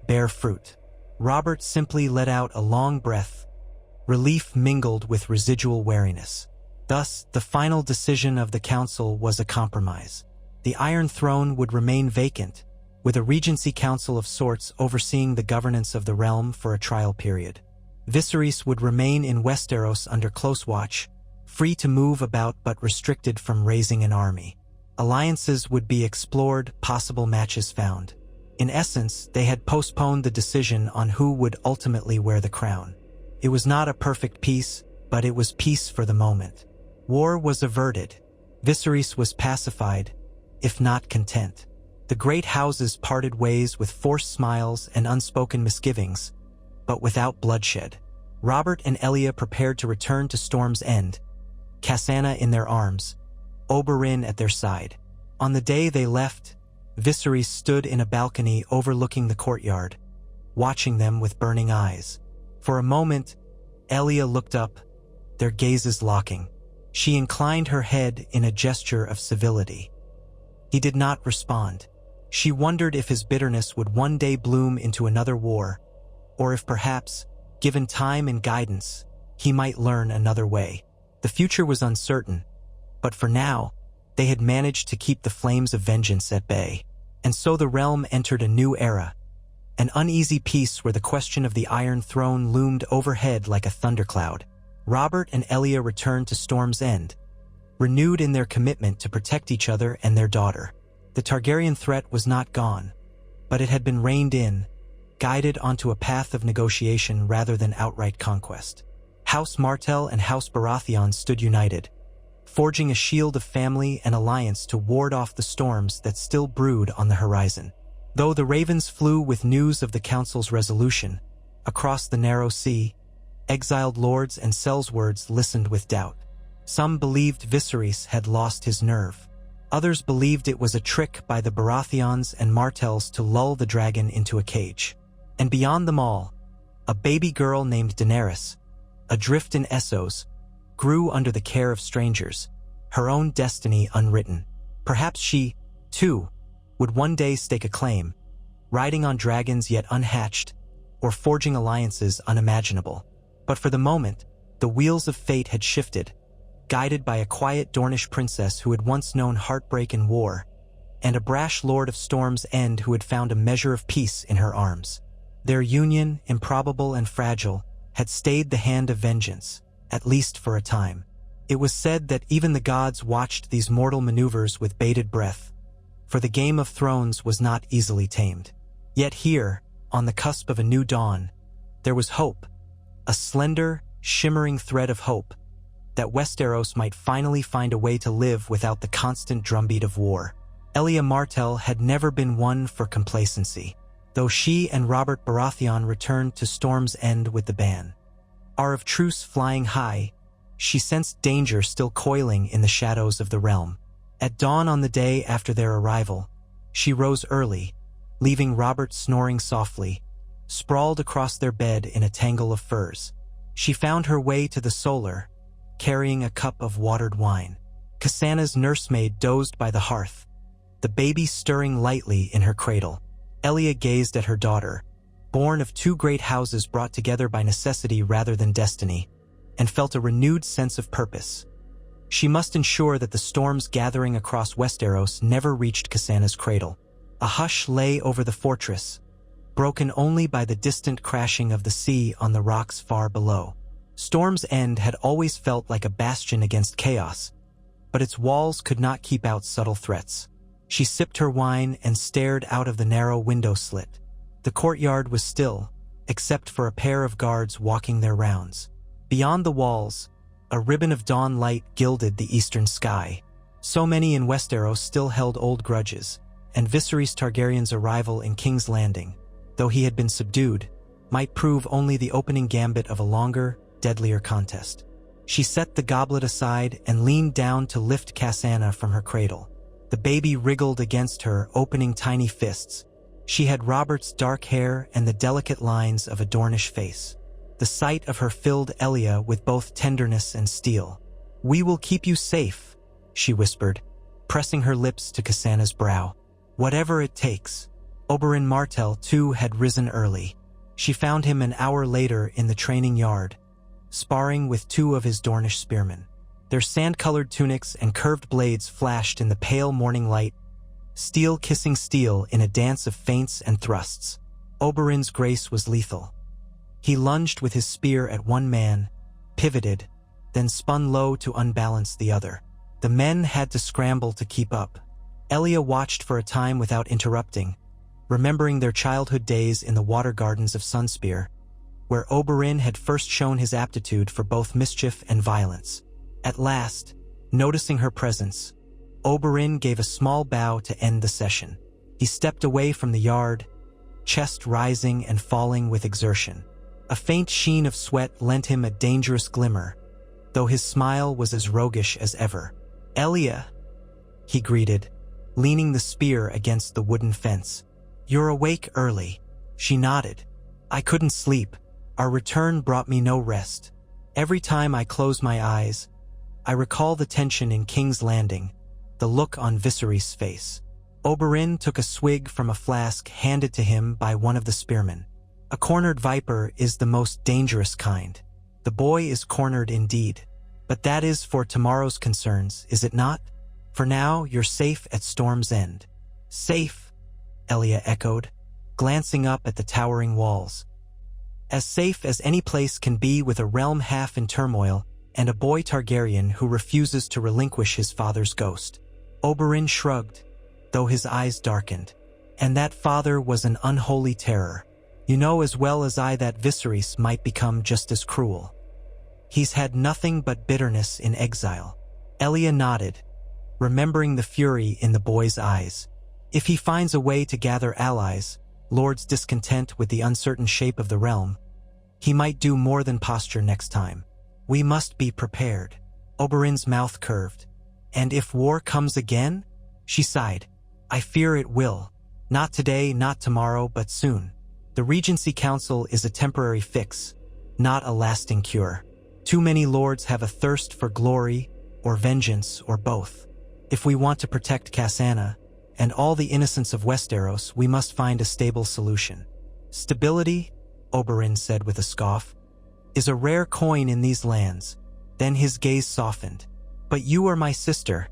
A: bear fruit. Robert simply let out a long breath, relief mingled with residual wariness. Thus, the final decision of the council was a compromise. The Iron Throne would remain vacant, with a regency council of sorts overseeing the governance of the realm for a trial period. Viserys would remain in Westeros under close watch, free to move about but restricted from raising an army. Alliances would be explored, possible matches found. In essence, they had postponed the decision on who would ultimately wear the crown. It was not a perfect peace, but it was peace for the moment. War was averted. Viserys was pacified, if not content. The great houses parted ways with forced smiles and unspoken misgivings, but without bloodshed. Robert and Elia prepared to return to Storm's End, Cassandra in their arms, Oberyn at their side. On the day they left, Viserys stood in a balcony overlooking the courtyard, watching them with burning eyes. For a moment, Elia looked up, their gazes locking. She inclined her head in a gesture of civility. He did not respond. She wondered if his bitterness would one day bloom into another war, or if perhaps, given time and guidance, he might learn another way. The future was uncertain, but for now, they had managed to keep the flames of vengeance at bay. And so the realm entered a new era, an uneasy peace where the question of the Iron Throne loomed overhead like a thundercloud. Robert and Elia returned to Storm's End, renewed in their commitment to protect each other and their daughter. The Targaryen threat was not gone, but it had been reined in, guided onto a path of negotiation rather than outright conquest. House Martell and House Baratheon stood united, forging a shield of family and alliance to ward off the storms that still brewed on the horizon. Though the ravens flew with news of the council's resolution, across the narrow sea, exiled lords and sellswords listened with doubt. Some believed Viserys had lost his nerve. Others believed it was a trick by the Baratheons and Martells to lull the dragon into a cage. And beyond them all, a baby girl named Daenerys, adrift in Essos, grew under the care of strangers, her own destiny unwritten. Perhaps she, too, would one day stake a claim, riding on dragons yet unhatched, or forging alliances unimaginable. But for the moment, the wheels of fate had shifted, guided by a quiet Dornish princess who had once known heartbreak and war, and a brash lord of Storm's End who had found a measure of peace in her arms. Their union, improbable and fragile, had stayed the hand of vengeance, at least for a time. It was said that even the gods watched these mortal maneuvers with bated breath, for the Game of Thrones was not easily tamed. Yet here, on the cusp of a new dawn, there was hope, a slender, shimmering thread of hope, that Westeros might finally find a way to live without the constant drumbeat of war. Elia Martell had never been one for complacency, though she and Robert Baratheon returned to Storm's End with the ban. Hour of truce flying high, she sensed danger still coiling in the shadows of the realm. At dawn on the day after their arrival, she rose early, leaving Robert snoring softly, sprawled across their bed in a tangle of furs. She found her way to the solar, carrying a cup of watered wine. Cassana's nursemaid dozed by the hearth, the baby stirring lightly in her cradle. Elia gazed at her daughter, born of two great houses brought together by necessity rather than destiny, and felt a renewed sense of purpose. She must ensure that the storms gathering across Westeros never reached Cassana's cradle. A hush lay over the fortress, broken only by the distant crashing of the sea on the rocks far below. Storm's End had always felt like a bastion against chaos, but its walls could not keep out subtle threats. She sipped her wine and stared out of the narrow window slit. The courtyard was still, except for a pair of guards walking their rounds. Beyond the walls, a ribbon of dawn light gilded the eastern sky. So many in Westeros still held old grudges, and Viserys Targaryen's arrival in King's Landing, though he had been subdued, might prove only the opening gambit of a longer, deadlier contest. She set the goblet aside and leaned down to lift Cassana from her cradle. The baby wriggled against her, opening tiny fists. She had Robert's dark hair and the delicate lines of a Dornish face. The sight of her filled Elia with both tenderness and steel. "We will keep you safe," she whispered, pressing her lips to Cassana's brow. "Whatever it takes." Oberyn Martell, too, had risen early. She found him an hour later in the training yard, sparring with two of his Dornish spearmen. Their sand-colored tunics and curved blades flashed in the pale morning light, steel kissing steel in a dance of feints and thrusts. Oberyn's grace was lethal. He lunged with his spear at one man, pivoted, then spun low to unbalance the other. The men had to scramble to keep up. Elia watched for a time without interrupting, remembering their childhood days in the water gardens of Sunspear, where Oberyn had first shown his aptitude for both mischief and violence. At last, noticing her presence, Oberyn gave a small bow to end the session. He stepped away from the yard, chest rising and falling with exertion. A faint sheen of sweat lent him a dangerous glimmer, though his smile was as roguish as ever. "Elia," he greeted, leaning the spear against the wooden fence. "You're awake early." She nodded. "I couldn't sleep. Our return brought me no rest. Every time I close my eyes, I recall the tension in King's Landing, the look on Viserys' face." Oberyn took a swig from a flask handed to him by one of the spearmen. "A cornered viper is the most dangerous kind. The boy is cornered indeed. But that is for tomorrow's concerns, is it not? For now, you're safe at Storm's End." "Safe?" Elia echoed, glancing up at the towering walls. "As safe as any place can be with a realm half in turmoil and a boy Targaryen who refuses to relinquish his father's ghost." Oberyn shrugged, though his eyes darkened. "And that father was an unholy terror. You know as well as I that Viserys might become just as cruel. He's had nothing but bitterness in exile." Elia nodded, remembering the fury in the boy's eyes. "If he finds a way to gather allies, lords discontent with the uncertain shape of the realm, he might do more than posture next time. We must be prepared." Oberyn's mouth curved. "And if war comes again?" She sighed. "I fear it will. Not today, not tomorrow, but soon. The Regency Council is a temporary fix, not a lasting cure. Too many lords have a thirst for glory, or vengeance, or both. If we want to protect Cassana and all the innocents of Westeros, we must find a stable solution. Stability, Oberyn said with a scoff, is a rare coin in these lands. Then his gaze softened. But you are my sister,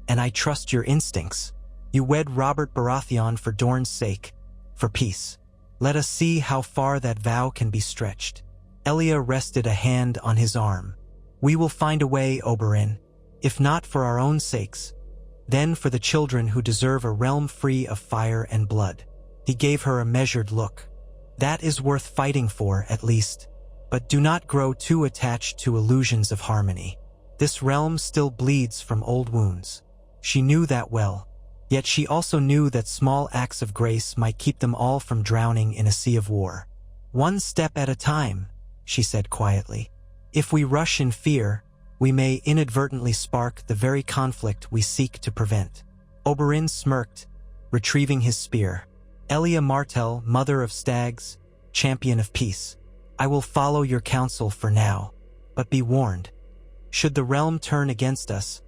A: and I trust your instincts. You wed Robert Baratheon for Dorne's sake, for peace. Let us see how far that vow can be stretched. Elia rested a hand on his arm. We will find a way, Oberyn, if not for our own sakes, then for the children who deserve a realm free of fire and blood. He gave her a measured look. That is worth fighting for, at least. But do not grow too attached to illusions of harmony. This realm still bleeds from old wounds. She knew that well, yet she also knew that small acts of grace might keep them all from drowning in a sea of war. One step at a time, she said quietly. If we rush in fear, we may inadvertently spark the very conflict we seek to prevent. Oberyn smirked, retrieving his spear. Elia Martell, mother of stags, champion of peace. I will follow your counsel for now, but be warned. Should the realm turn against us,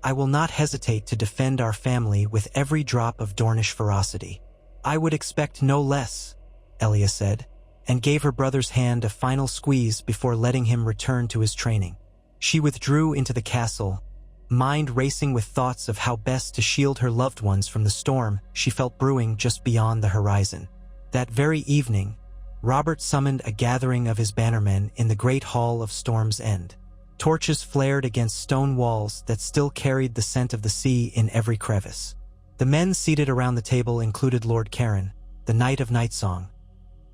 A: I will not hesitate to defend our family with every drop of Dornish ferocity. I would expect no less, Elia said, and gave her brother's hand a final squeeze before letting him return to his training. She withdrew into the castle, mind racing with thoughts of how best to shield her loved ones from the storm she felt brewing just beyond the horizon. That very evening, Robert summoned a gathering of his bannermen in the Great Hall of Storm's End. Torches flared against stone walls that still carried the scent of the sea in every crevice. The men seated around the table included Lord Caron, the Knight of Nightsong,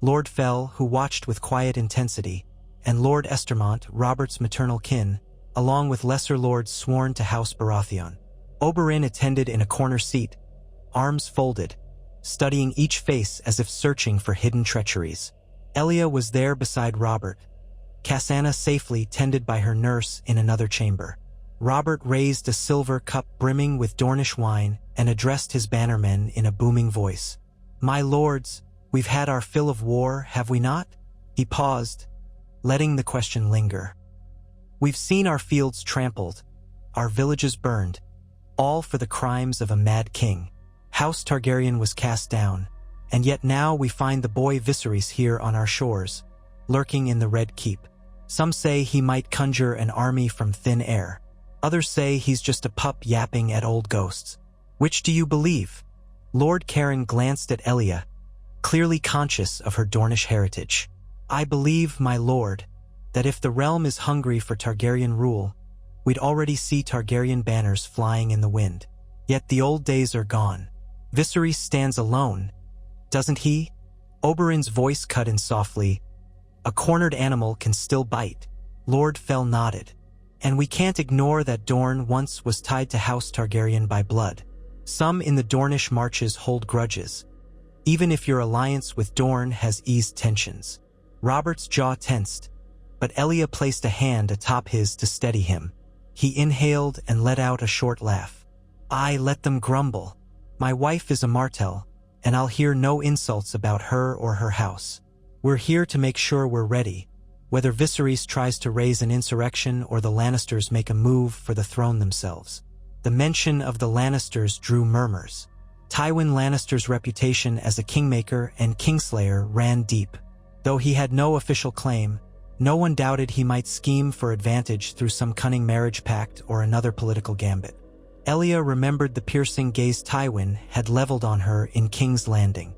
A: Lord Fell, who watched with quiet intensity, and Lord Estermont, Robert's maternal kin, along with lesser lords sworn to House Baratheon. Oberyn attended in a corner seat, arms folded, studying each face as if searching for hidden treacheries. Elia was there beside Robert, Cassana safely tended by her nurse in another chamber. Robert raised a silver cup brimming with Dornish wine and addressed his bannermen in a booming voice. My lords, we've had our fill of war, have we not? He paused, letting the question linger. We've seen our fields trampled, our villages burned, all for the crimes of a mad king. House Targaryen was cast down, and yet now we find the boy Viserys here on our shores, lurking in the Red Keep. Some say he might conjure an army from thin air. Others say he's just a pup yapping at old ghosts. Which do you believe? Lord Caron glanced at Elia, clearly conscious of her Dornish heritage. I believe, my lord, that if the realm is hungry for Targaryen rule, we'd already see Targaryen banners flying in the wind. Yet the old days are gone. Viserys stands alone, doesn't he? Oberyn's voice cut in softly. A cornered animal can still bite. Lord Fell nodded. And we can't ignore that Dorne once was tied to House Targaryen by blood. Some in the Dornish marches hold grudges, even if your alliance with Dorne has eased tensions. Robert's jaw tensed, but Elia placed a hand atop his to steady him. He inhaled and let out a short laugh. I let them grumble. My wife is a Martell, and I'll hear no insults about her or her house. We're here to make sure we're ready, whether Viserys tries to raise an insurrection or the Lannisters make a move for the throne themselves. The mention of the Lannisters drew murmurs. Tywin Lannister's reputation as a kingmaker and kingslayer ran deep. Though he had no official claim, no one doubted he might scheme for advantage through some cunning marriage pact or another political gambit. Elia remembered the piercing gaze Tywin had leveled on her in King's Landing.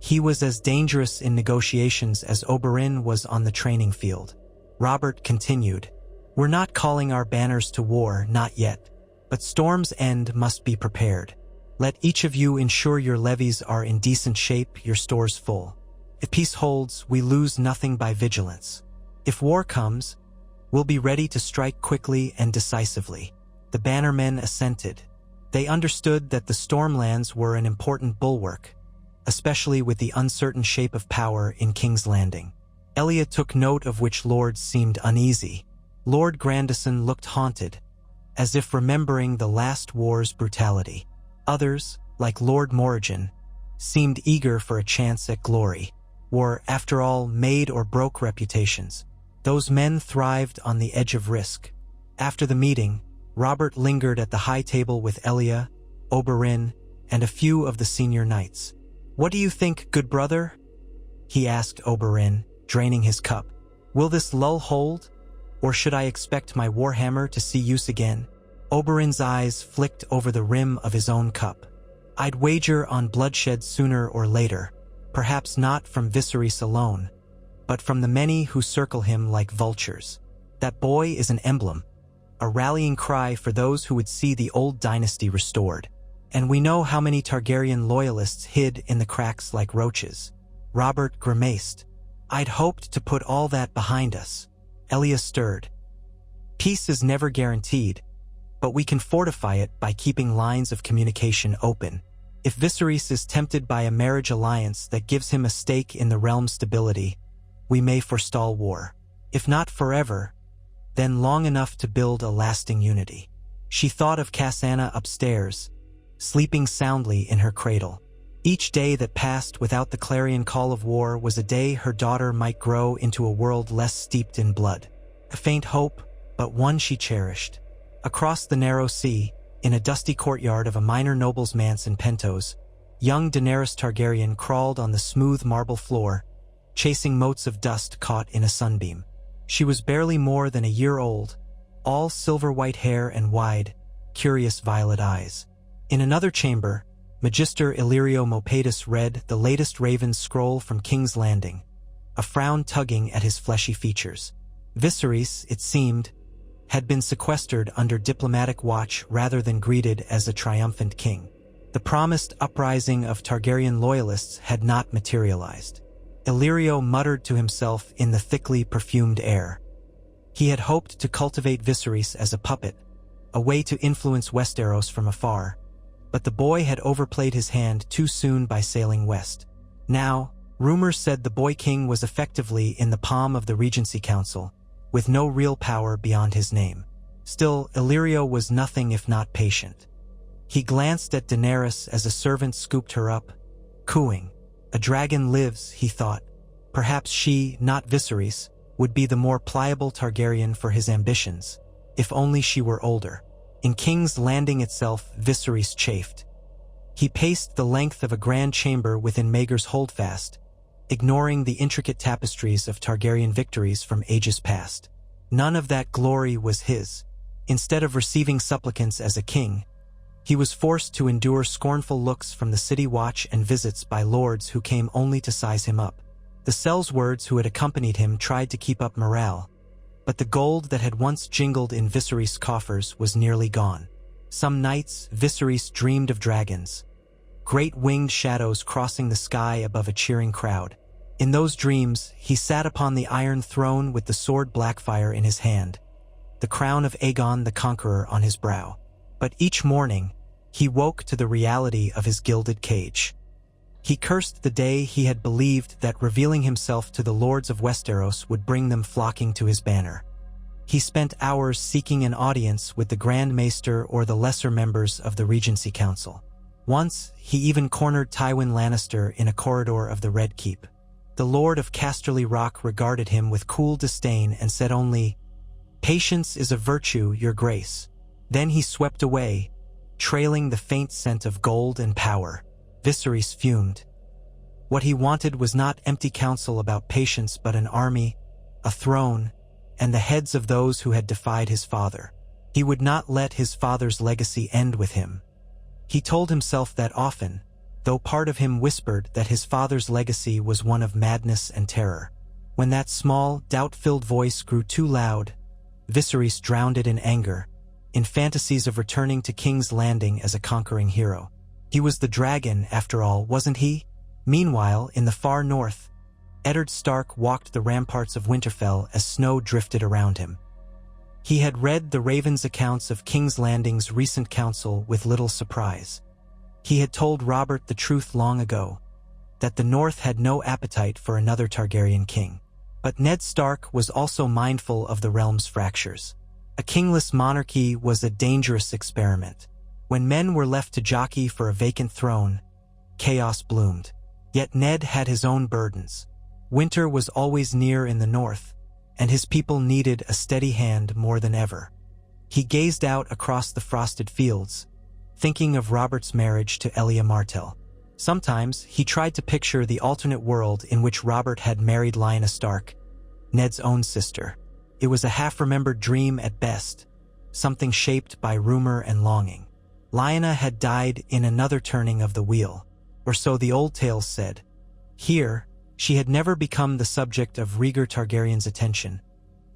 A: He was as dangerous in negotiations as Oberyn was on the training field. Robert continued, We're not calling our banners to war, not yet, but Storm's End must be prepared. Let each of you ensure your levies are in decent shape, your stores full. If peace holds, we lose nothing by vigilance. If war comes, we'll be ready to strike quickly and decisively. The bannermen assented. They understood that the Stormlands were an important bulwark, especially with the uncertain shape of power in King's Landing. Elia took note of which lords seemed uneasy. Lord Grandison looked haunted, as if remembering the last war's brutality. Others, like Lord Morrigan, seemed eager for a chance at glory. War, after all, made or broke reputations. Those men thrived on the edge of risk. After the meeting, Robert lingered at the high table with Elia, Oberyn, and a few of the senior knights. "What do you think, good brother?" he asked Oberyn, draining his cup. "Will this lull hold? Or should I expect my warhammer to see use again?" Oberyn's eyes flicked over the rim of his own cup. "I'd wager on bloodshed sooner or later, perhaps not from Viserys alone, but from the many who circle him like vultures. That boy is an emblem, a rallying cry for those who would see the old dynasty restored. And we know how many Targaryen loyalists hid in the cracks like roaches." Robert grimaced. "I'd hoped to put all that behind us." Elia stirred. "Peace is never guaranteed, but we can fortify it by keeping lines of communication open. If Viserys is tempted by a marriage alliance that gives him a stake in the realm's stability, we may forestall war. If not forever, then long enough to build a lasting unity." She thought of Cassandra upstairs, sleeping soundly in her cradle. Each day that passed without the clarion call of war was a day her daughter might grow into a world less steeped in blood. A faint hope, but one she cherished. Across the narrow sea, in a dusty courtyard of a minor noble's manse in Pentos, young Daenerys Targaryen crawled on the smooth marble floor, chasing motes of dust caught in a sunbeam. She was barely more than a year old, all silver-white hair and wide, curious violet eyes. In another chamber, Magister Illyrio Mopatus read the latest Raven's scroll from King's Landing, a frown tugging at his fleshy features. Viserys, it seemed, had been sequestered under diplomatic watch rather than greeted as a triumphant king. The promised uprising of Targaryen loyalists had not materialized. Illyrio muttered to himself in the thickly perfumed air. He had hoped to cultivate Viserys as a puppet, a way to influence Westeros from afar, but the boy had overplayed his hand too soon by sailing west. Now, rumors said the boy king was effectively in the palm of the Regency Council, with no real power beyond his name. Still, Illyrio was nothing if not patient. He glanced at Daenerys as a servant scooped her up, cooing. A dragon lives, he thought. Perhaps she, not Viserys, would be the more pliable Targaryen for his ambitions, if only she were older. In King's Landing itself, Viserys chafed. He paced the length of a grand chamber within Maegor's Holdfast, ignoring the intricate tapestries of Targaryen victories from ages past. None of that glory was his. Instead of receiving supplicants as a king, he was forced to endure scornful looks from the city watch and visits by lords who came only to size him up. The sellswords who had accompanied him tried to keep up morale, but the gold that had once jingled in Viserys' coffers was nearly gone. Some nights, Viserys dreamed of dragons, great winged shadows crossing the sky above a cheering crowd. In those dreams, he sat upon the Iron Throne with the sword Blackfire in his hand, the crown of Aegon the Conqueror on his brow. But each morning, he woke to the reality of his gilded cage. He cursed the day he had believed that revealing himself to the lords of Westeros would bring them flocking to his banner. He spent hours seeking an audience with the Grand Maester or the lesser members of the Regency Council. Once, he even cornered Tywin Lannister in a corridor of the Red Keep. The Lord of Casterly Rock regarded him with cool disdain and said only, "Patience is a virtue, your grace." Then he swept away, trailing the faint scent of gold and power. Viserys fumed. What he wanted was not empty counsel about patience but an army, a throne, and the heads of those who had defied his father. He would not let his father's legacy end with him. He told himself that often, though part of him whispered that his father's legacy was one of madness and terror. When that small, doubt-filled voice grew too loud, Viserys drowned it in anger, in fantasies of returning to King's Landing as a conquering hero. He was the dragon, after all, wasn't he? Meanwhile, in the far north, Eddard Stark walked the ramparts of Winterfell as snow drifted around him. He had read the Raven's accounts of King's Landing's recent council with little surprise. He had told Robert the truth long ago, that the North had no appetite for another Targaryen king. But Ned Stark was also mindful of the realm's fractures. A kingless monarchy was a dangerous experiment. When men were left to jockey for a vacant throne, chaos bloomed. Yet Ned had his own burdens. Winter was always near in the north, and his people needed a steady hand more than ever. He gazed out across the frosted fields, thinking of Robert's marriage to Elia Martell. Sometimes he tried to picture the alternate world in which Robert had married Lyanna Stark, Ned's own sister. It was a half-remembered dream at best, something shaped by rumor and longing. Lyanna had died in another turning of the wheel, or so the old tales said. Here, she had never become the subject of Rhaegar Targaryen's attention,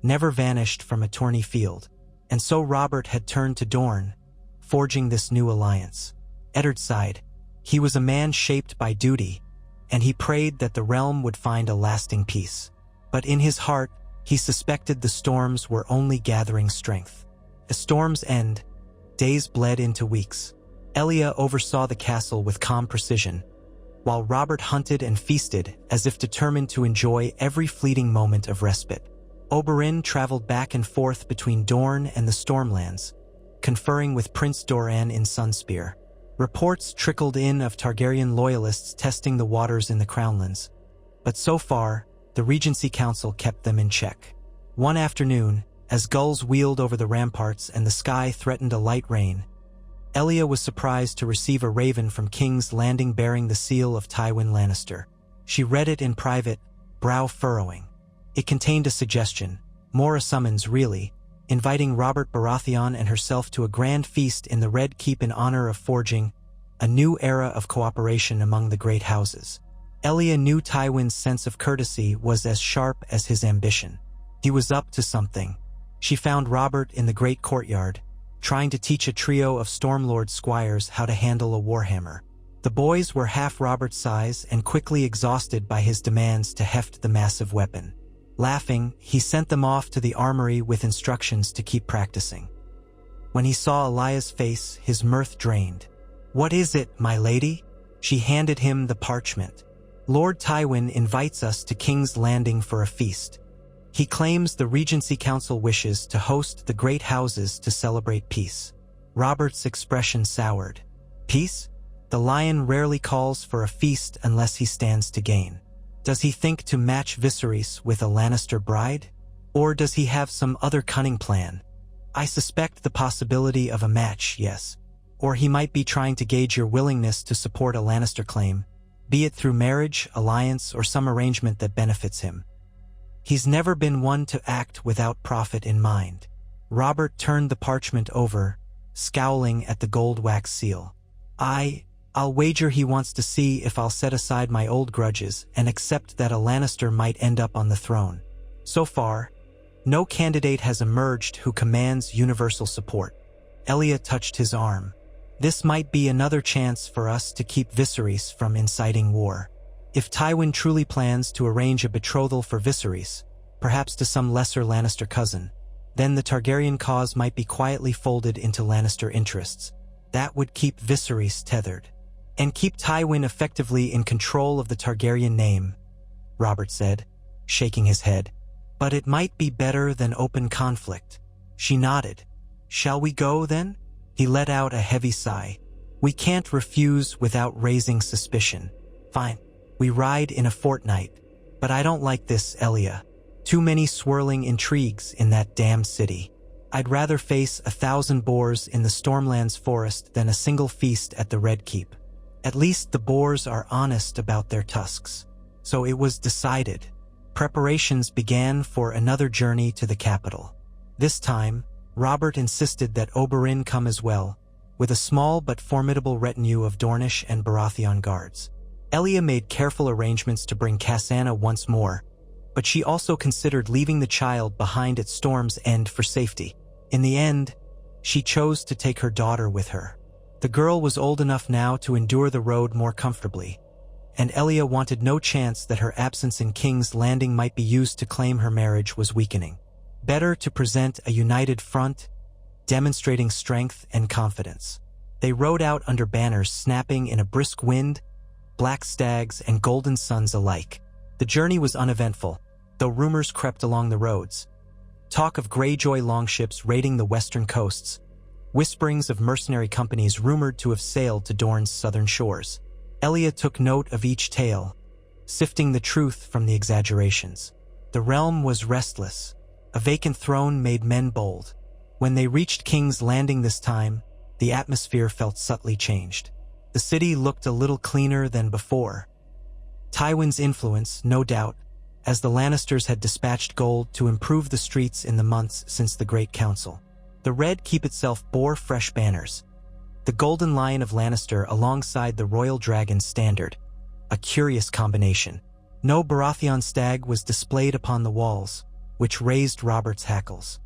A: never vanished from a tourney field, and so Robert had turned to Dorne, forging this new alliance. Eddard sighed. He was a man shaped by duty, and he prayed that the realm would find a lasting peace. But in his heart, he suspected the storms were only gathering strength. As storms end, days bled into weeks. Elia oversaw the castle with calm precision, while Robert hunted and feasted as if determined to enjoy every fleeting moment of respite. Oberyn traveled back and forth between Dorne and the Stormlands, conferring with Prince Doran in Sunspear. Reports trickled in of Targaryen loyalists testing the waters in the Crownlands, but so far, the Regency Council kept them in check. One afternoon, as gulls wheeled over the ramparts and the sky threatened a light rain, Elia was surprised to receive a raven from King's Landing bearing the seal of Tywin Lannister. She read it in private, brow furrowing. It contained a suggestion, more a summons really, inviting Robert Baratheon and herself to a grand feast in the Red Keep in honor of forging a new era of cooperation among the great houses. Elia knew Tywin's sense of courtesy was as sharp as his ambition. He was up to something. She found Robert in the great courtyard, trying to teach a trio of Stormlord squires how to handle a warhammer. The boys were half Robert's size and quickly exhausted by his demands to heft the massive weapon. Laughing, he sent them off to the armory with instructions to keep practicing. When he saw Elia's face, his mirth drained. "What is it, my lady?" She handed him the parchment. "Lord Tywin invites us to King's Landing for a feast. He claims the Regency Council wishes to host the great houses to celebrate peace." Robert's expression soured. Peace? The Lion rarely calls for a feast unless he stands to gain. Does he think to match Viserys with a Lannister bride? Or does he have some other cunning plan? I suspect the possibility of a match, yes. Or he might be trying to gauge your willingness to support a Lannister claim, be it through marriage, alliance, or some arrangement that benefits him. He's never been one to act without profit in mind. Robert turned the parchment over, scowling at the gold wax seal. I'll wager he wants to see if I'll set aside my old grudges and accept that a Lannister might end up on the throne. So far, no candidate has emerged who commands universal support. Elia touched his arm. This might be another chance for us to keep Viserys from inciting war. If Tywin truly plans to arrange a betrothal for Viserys, perhaps to some lesser Lannister cousin, then the Targaryen cause might be quietly folded into Lannister interests. That would keep Viserys tethered. And keep Tywin effectively in control of the Targaryen name, Robert said, shaking his head. But it might be better than open conflict. She nodded. Shall we go, then? He let out a heavy sigh. We can't refuse without raising suspicion. Fine. We ride in a fortnight. But I don't like this, Elia. Too many swirling intrigues in that damned city. I'd rather face 1,000 boars in the Stormlands forest than a single feast at the Red Keep. At least the boars are honest about their tusks. So it was decided. Preparations began for another journey to the capital. This time, Robert insisted that Oberyn come as well, with a small but formidable retinue of Dornish and Baratheon guards. Elia made careful arrangements to bring Cassandra once more, but she also considered leaving the child behind at Storm's End for safety. In the end, she chose to take her daughter with her. The girl was old enough now to endure the road more comfortably, and Elia wanted no chance that her absence in King's Landing might be used to claim her marriage was weakening. Better to present a united front, demonstrating strength and confidence. They rode out under banners snapping in a brisk wind, black stags and golden suns alike. The journey was uneventful, though rumors crept along the roads. Talk of Greyjoy longships raiding the western coasts, whisperings of mercenary companies rumored to have sailed to Dorne's southern shores. Elia took note of each tale, sifting the truth from the exaggerations. The realm was restless. A vacant throne made men bold. When they reached King's Landing this time, the atmosphere felt subtly changed. The city looked a little cleaner than before. Tywin's influence, no doubt, as the Lannisters had dispatched gold to improve the streets in the months since the Great Council. The Red Keep itself bore fresh banners. The Golden Lion of Lannister alongside the Royal Dragon's standard. A curious combination. No Baratheon stag was displayed upon the walls, which raised Robert's hackles.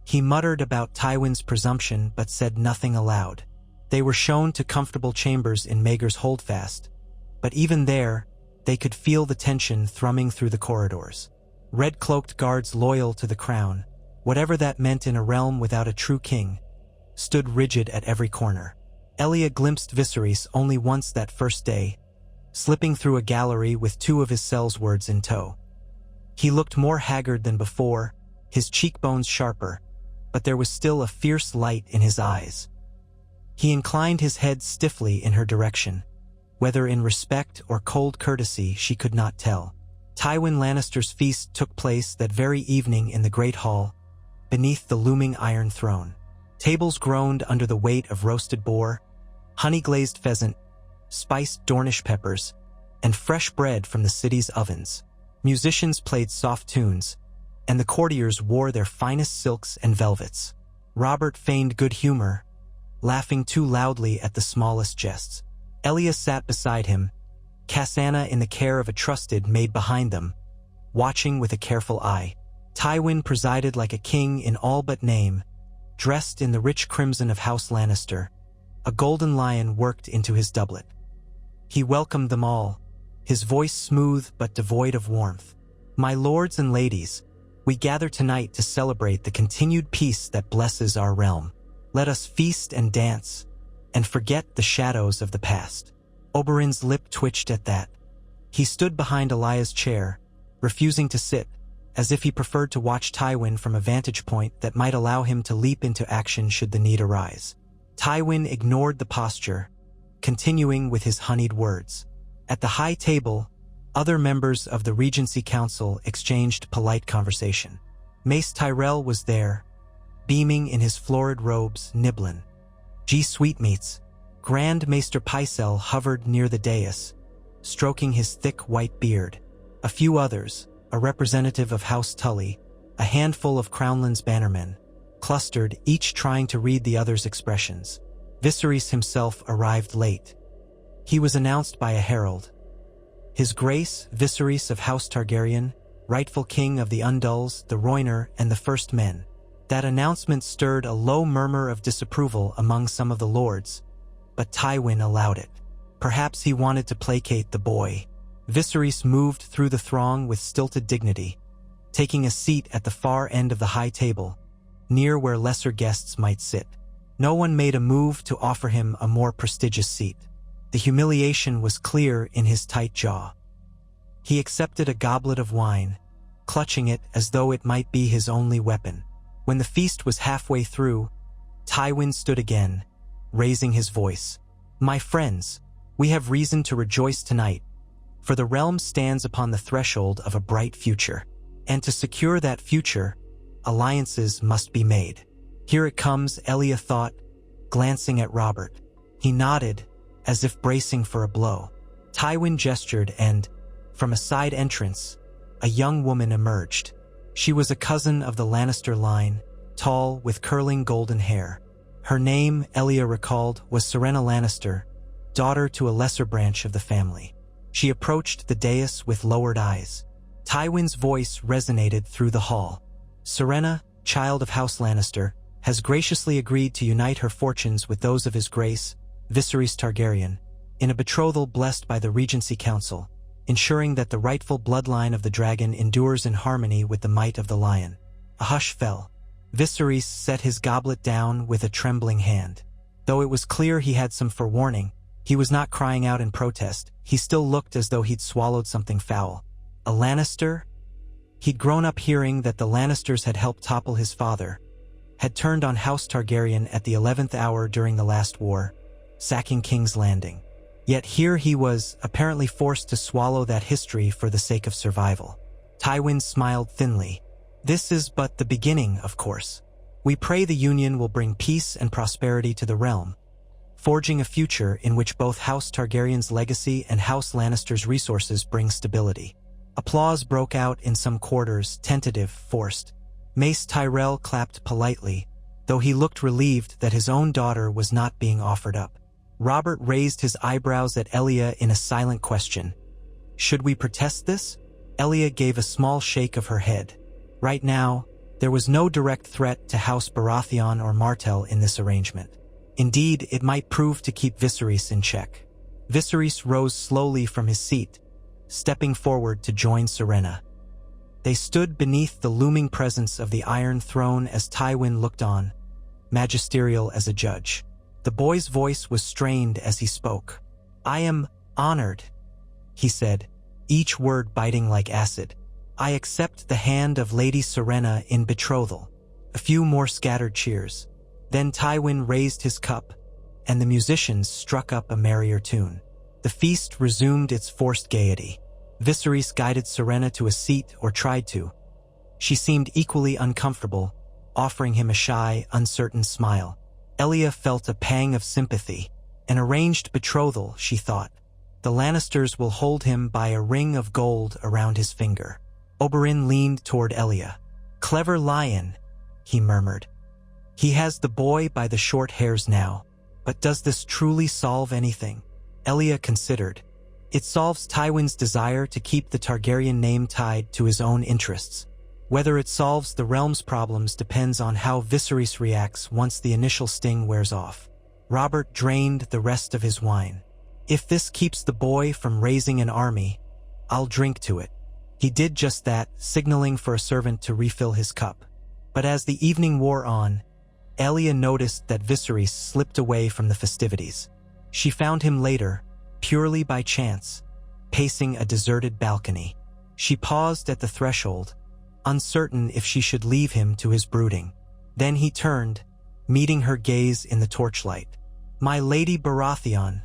A: He muttered about Tywin's presumption but said nothing aloud. They were shown to comfortable chambers in Maegor's Holdfast, but even there, they could feel the tension thrumming through the corridors. Red-cloaked guards loyal to the crown, whatever that meant in a realm without a true king, stood rigid at every corner. Elia glimpsed Viserys only once that first day, slipping through a gallery with two of his cell's wards in tow. He looked more haggard than before, his cheekbones sharper, but there was still a fierce light in his eyes. He inclined his head stiffly in her direction. Whether in respect or cold courtesy, she could not tell. Tywin Lannister's feast took place that very evening in the Great Hall, beneath the looming Iron Throne. Tables groaned under the weight of roasted boar, honey-glazed pheasant, spiced Dornish peppers, and fresh bread from the city's ovens. Musicians played soft tunes, and the courtiers wore their finest silks and velvets. Robert feigned good humor, laughing too loudly at the smallest jests. Elia sat beside him, Cassana in the care of a trusted maid behind them, watching with a careful eye. Tywin presided like a king in all but name, dressed in the rich crimson of House Lannister. A golden lion worked into his doublet. He welcomed them all, his voice smooth but devoid of warmth. "My lords and ladies, we gather tonight to celebrate the continued peace that blesses our realm. Let us feast and dance, and forget the shadows of the past." Oberyn's lip twitched at that. He stood behind Elia's chair, refusing to sit, as if he preferred to watch Tywin from a vantage point that might allow him to leap into action should the need arise. Tywin ignored the posture, continuing with his honeyed words. At the high table, other members of the Regency Council exchanged polite conversation. Mace Tyrell was there, beaming in his florid robes, nibbling. G. Sweetmeats. Grand Maester Pycelle hovered near the dais, stroking his thick white beard. A few others, a representative of House Tully, a handful of Crownland's bannermen, clustered, each trying to read the other's expressions. Viserys himself arrived late. He was announced by a herald. His Grace, Viserys of House Targaryen, rightful king of the Undulls, the Rhoynar, and the First Men. That announcement stirred a low murmur of disapproval among some of the lords, but Tywin allowed it. Perhaps he wanted to placate the boy. Viserys moved through the throng with stilted dignity, taking a seat at the far end of the high table, near where lesser guests might sit. No one made a move to offer him a more prestigious seat. The humiliation was clear in his tight jaw. He accepted a goblet of wine, clutching it as though it might be his only weapon. When the feast was halfway through, Tywin stood again, raising his voice. "My friends, we have reason to rejoice tonight, for the realm stands upon the threshold of a bright future. And to secure that future, alliances must be made." "Here it comes," Elia thought, glancing at Robert. He nodded, as if bracing for a blow. Tywin gestured and, from a side entrance, a young woman emerged. She was a cousin of the Lannister line, tall, with curling golden hair. Her name, Elia recalled, was Serena Lannister, daughter to a lesser branch of the family. She approached the dais with lowered eyes. Tywin's voice resonated through the hall. "Serena, child of House Lannister, has graciously agreed to unite her fortunes with those of his grace, Viserys Targaryen, in a betrothal blessed by the Regency Council, ensuring that the rightful bloodline of the dragon endures in harmony with the might of the lion." A hush fell. Viserys set his goblet down with a trembling hand. Though it was clear he had some forewarning, he was not crying out in protest. He still looked as though he'd swallowed something foul. A Lannister? He'd grown up hearing that the Lannisters had helped topple his father, had turned on House Targaryen at the 11th hour during the last war, sacking King's Landing. Yet here he was, apparently forced to swallow that history for the sake of survival. Tywin smiled thinly. "This is but the beginning, of course. We pray the union will bring peace and prosperity to the realm, forging a future in which both House Targaryen's legacy and House Lannister's resources bring stability." Applause broke out in some quarters, tentative, forced. Mace Tyrell clapped politely, though he looked relieved that his own daughter was not being offered up. Robert raised his eyebrows at Elia in a silent question. "Should we protest this?" Elia gave a small shake of her head. Right now, there was no direct threat to House Baratheon or Martell in this arrangement. Indeed, it might prove to keep Viserys in check. Viserys rose slowly from his seat, stepping forward to join Serena. They stood beneath the looming presence of the Iron Throne as Tywin looked on, magisterial as a judge. The boy's voice was strained as he spoke. "I am honored," he said, each word biting like acid. "I accept the hand of Lady Serena in betrothal." A few more scattered cheers. Then Tywin raised his cup, and the musicians struck up a merrier tune. The feast resumed its forced gaiety. Viserys guided Serena to a seat, or tried to. She seemed equally uncomfortable, offering him a shy, uncertain smile. Elia felt a pang of sympathy. An arranged betrothal, she thought. The Lannisters will hold him by a ring of gold around his finger. Oberyn leaned toward Elia. "Clever lion," he murmured. "He has the boy by the short hairs now. But does this truly solve anything?" Elia considered. "It solves Tywin's desire to keep the Targaryen name tied to his own interests. Whether it solves the realm's problems depends on how Viserys reacts once the initial sting wears off." Robert drained the rest of his wine. "If this keeps the boy from raising an army, I'll drink to it." He did just that, signaling for a servant to refill his cup. But as the evening wore on, Elia noticed that Viserys slipped away from the festivities. She found him later, purely by chance, pacing a deserted balcony. She paused at the threshold, uncertain if she should leave him to his brooding. Then he turned, meeting her gaze in the torchlight. "My Lady Baratheon,"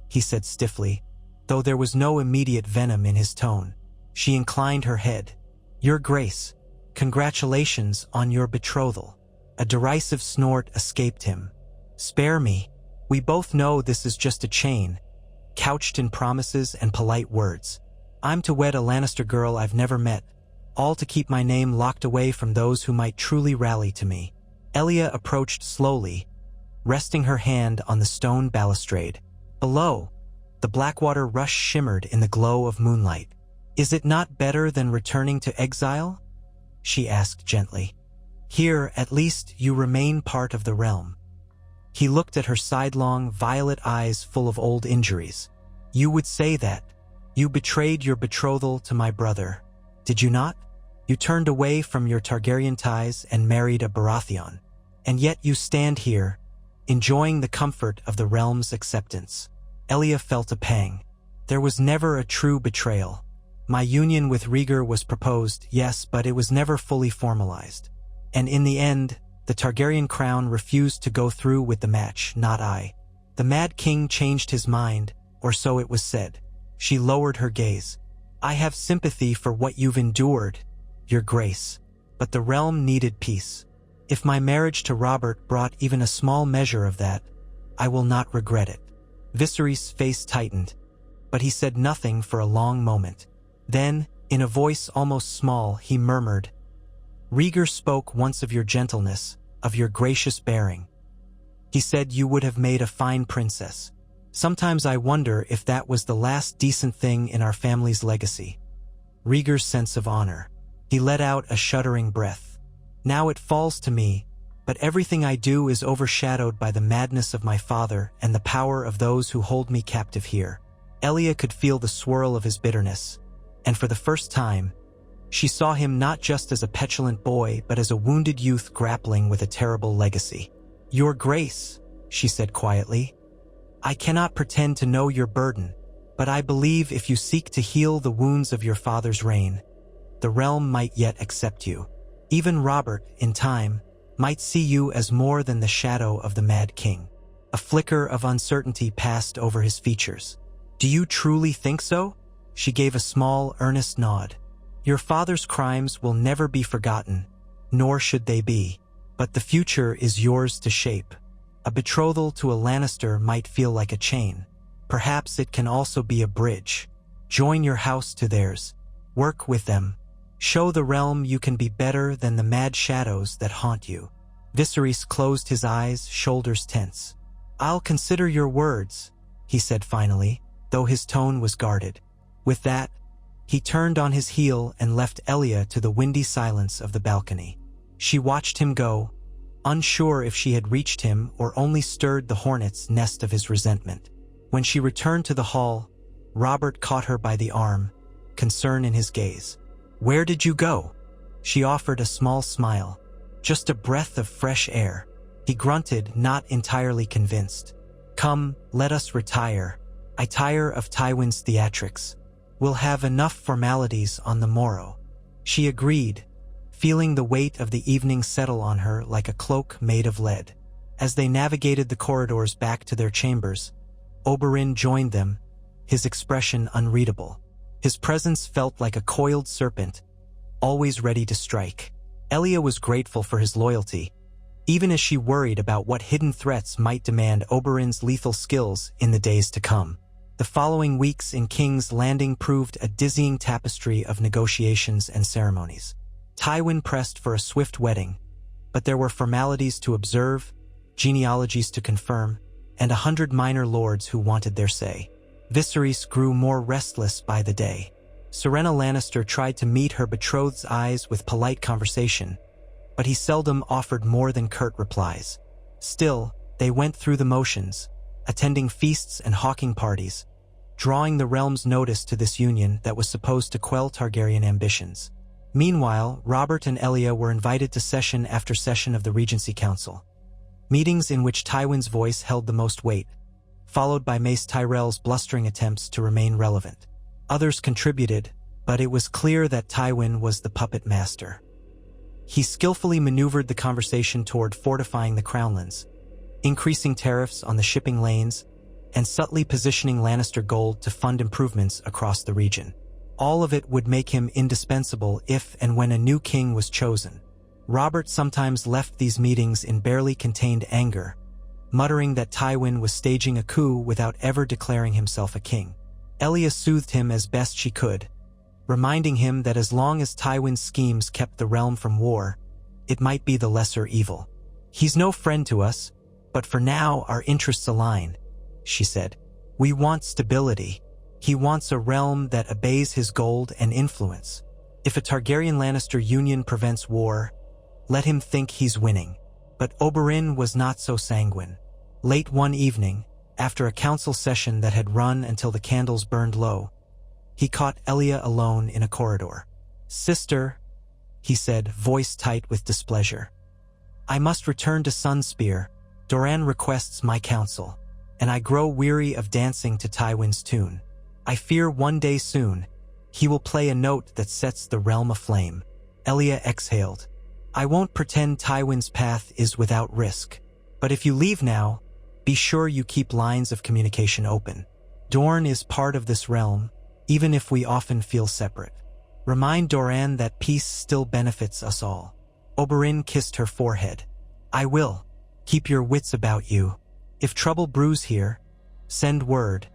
A: he said stiffly, though there was no immediate venom in his tone. She inclined her head. "Your Grace, congratulations on your betrothal." A derisive snort escaped him. "Spare me. We both know this is just a chain, couched in promises and polite words. I'm to wed a Lannister girl I've never met, all to keep my name locked away from those who might truly rally to me." Elia approached slowly, resting her hand on the stone balustrade. Below, the Blackwater rush shimmered in the glow of moonlight. "Is it not better than returning to exile?" she asked gently. "Here, at least, you remain part of the realm." He looked at her sidelong, violet eyes full of old injuries. "You would say that. You betrayed your betrothal to my brother, did you not? You turned away from your Targaryen ties and married a Baratheon. And yet you stand here, enjoying the comfort of the realm's acceptance." Elia felt a pang. There was never a true betrayal. My union with Rhaegar was proposed, yes, but it was never fully formalized. And in the end, the Targaryen crown refused to go through with the match, not I. The Mad King changed his mind, or so it was said. She lowered her gaze. "I have sympathy for what you've endured, Your Grace, but the realm needed peace. If my marriage to Robert brought even a small measure of that, I will not regret it." Viserys' face tightened, but he said nothing for a long moment. Then, in a voice almost small, he murmured, "Rhaegar spoke once of your gentleness, of your gracious bearing. He said you would have made a fine princess. Sometimes I wonder if that was the last decent thing in our family's legacy." Rhaegar's sense of honor. He let out a shuddering breath. "Now it falls to me, but everything I do is overshadowed by the madness of my father and the power of those who hold me captive here." Elia could feel the swirl of his bitterness, and for the first time, she saw him not just as a petulant boy, but as a wounded youth grappling with a terrible legacy. "Your Grace," she said quietly, "I cannot pretend to know your burden, but I believe if you seek to heal the wounds of your father's reign, the realm might yet accept you. Even Robert, in time, might see you as more than the shadow of the Mad King." A flicker of uncertainty passed over his features. "Do you truly think so?" She gave a small, earnest nod. "Your father's crimes will never be forgotten, nor should they be. But the future is yours to shape. A betrothal to a Lannister might feel like a chain. Perhaps it can also be a bridge. Join your house to theirs. Work with them. Show the realm you can be better than the mad shadows that haunt you. Viserys closed his eyes, shoulders tense. I'll consider your words, he said finally, though his tone was guarded. With that, he turned on his heel and left Elia to the windy silence of the balcony. She watched him go, unsure if she had reached him or only stirred the hornet's nest of his resentment. When she returned to the hall, Robert caught her by the arm, concern in his gaze. Where did you go? She offered a small smile. Just a breath of fresh air. He grunted, not entirely convinced. Come, let us retire. I tire of Tywin's theatrics. We'll have enough formalities on the morrow. She agreed, feeling the weight of the evening settle on her like a cloak made of lead. As they navigated the corridors back to their chambers, Oberyn joined them, his expression unreadable. His presence felt like a coiled serpent, always ready to strike. Elia was grateful for his loyalty, even as she worried about what hidden threats might demand Oberyn's lethal skills in the days to come. The following weeks in King's Landing proved a dizzying tapestry of negotiations and ceremonies. Tywin pressed for a swift wedding, but there were formalities to observe, genealogies to confirm, and 100 minor lords who wanted their say. Viserys grew more restless by the day. Serena Lannister tried to meet her betrothed's eyes with polite conversation, but he seldom offered more than curt replies. Still, they went through the motions, attending feasts and hawking parties, drawing the realm's notice to this union that was supposed to quell Targaryen ambitions. Meanwhile, Robert and Elia were invited to session after session of the Regency Council, meetings in which Tywin's voice held the most weight, followed by Mace Tyrell's blustering attempts to remain relevant. Others contributed, but it was clear that Tywin was the puppet master. He skillfully maneuvered the conversation toward fortifying the Crownlands, increasing tariffs on the shipping lanes, and subtly positioning Lannister gold to fund improvements across the region. All of it would make him indispensable if and when a new king was chosen. Robert sometimes left these meetings in barely contained anger, muttering that Tywin was staging a coup without ever declaring himself a king. Elia soothed him as best she could, reminding him that as long as Tywin's schemes kept the realm from war, it might be the lesser evil. He's no friend to us, but for now our interests align, she said. We want stability. He wants a realm that obeys his gold and influence. If a Targaryen-Lannister union prevents war, let him think he's winning. But Oberyn was not so sanguine. Late one evening, after a council session that had run until the candles burned low, he caught Elia alone in a corridor. Sister, he said, voice tight with displeasure. I must return to Sunspear. Doran requests my counsel, and I grow weary of dancing to Tywin's tune. I fear one day soon, he will play a note that sets the realm aflame. Elia exhaled. I won't pretend Tywin's path is without risk, but if you leave now, be sure you keep lines of communication open. Dorne is part of this realm, even if we often feel separate. Remind Doran that peace still benefits us all. Oberyn kissed her forehead. I will. Keep your wits about you. If trouble brews here, send word,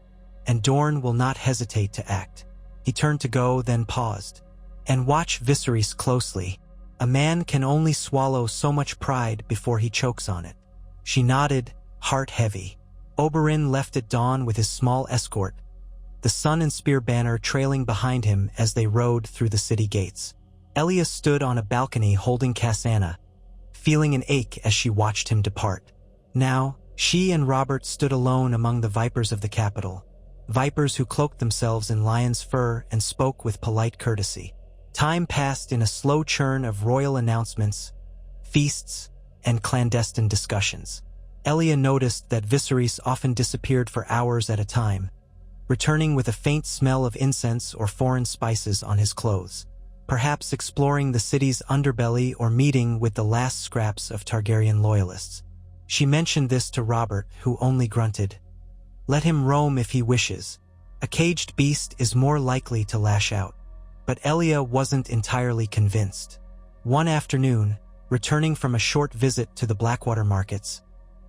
A: and Dorne will not hesitate to act. He turned to go, then paused. And watch Viserys closely. A man can only swallow so much pride before he chokes on it. She nodded, heart heavy. Oberyn left at dawn with his small escort, the sun and spear banner trailing behind him as they rode through the city gates. Elia stood on a balcony holding Cassandra, feeling an ache as she watched him depart. Now, she and Robert stood alone among the vipers of the capital, vipers who cloaked themselves in lion's fur and spoke with polite courtesy. Time passed in a slow churn of royal announcements, feasts, and clandestine discussions. Elia noticed that Viserys often disappeared for hours at a time, returning with a faint smell of incense or foreign spices on his clothes, perhaps exploring the city's underbelly or meeting with the last scraps of Targaryen loyalists. She mentioned this to Robert, who only grunted. Let him roam if he wishes. A caged beast is more likely to lash out. But Elia wasn't entirely convinced. One afternoon, returning from a short visit to the Blackwater markets.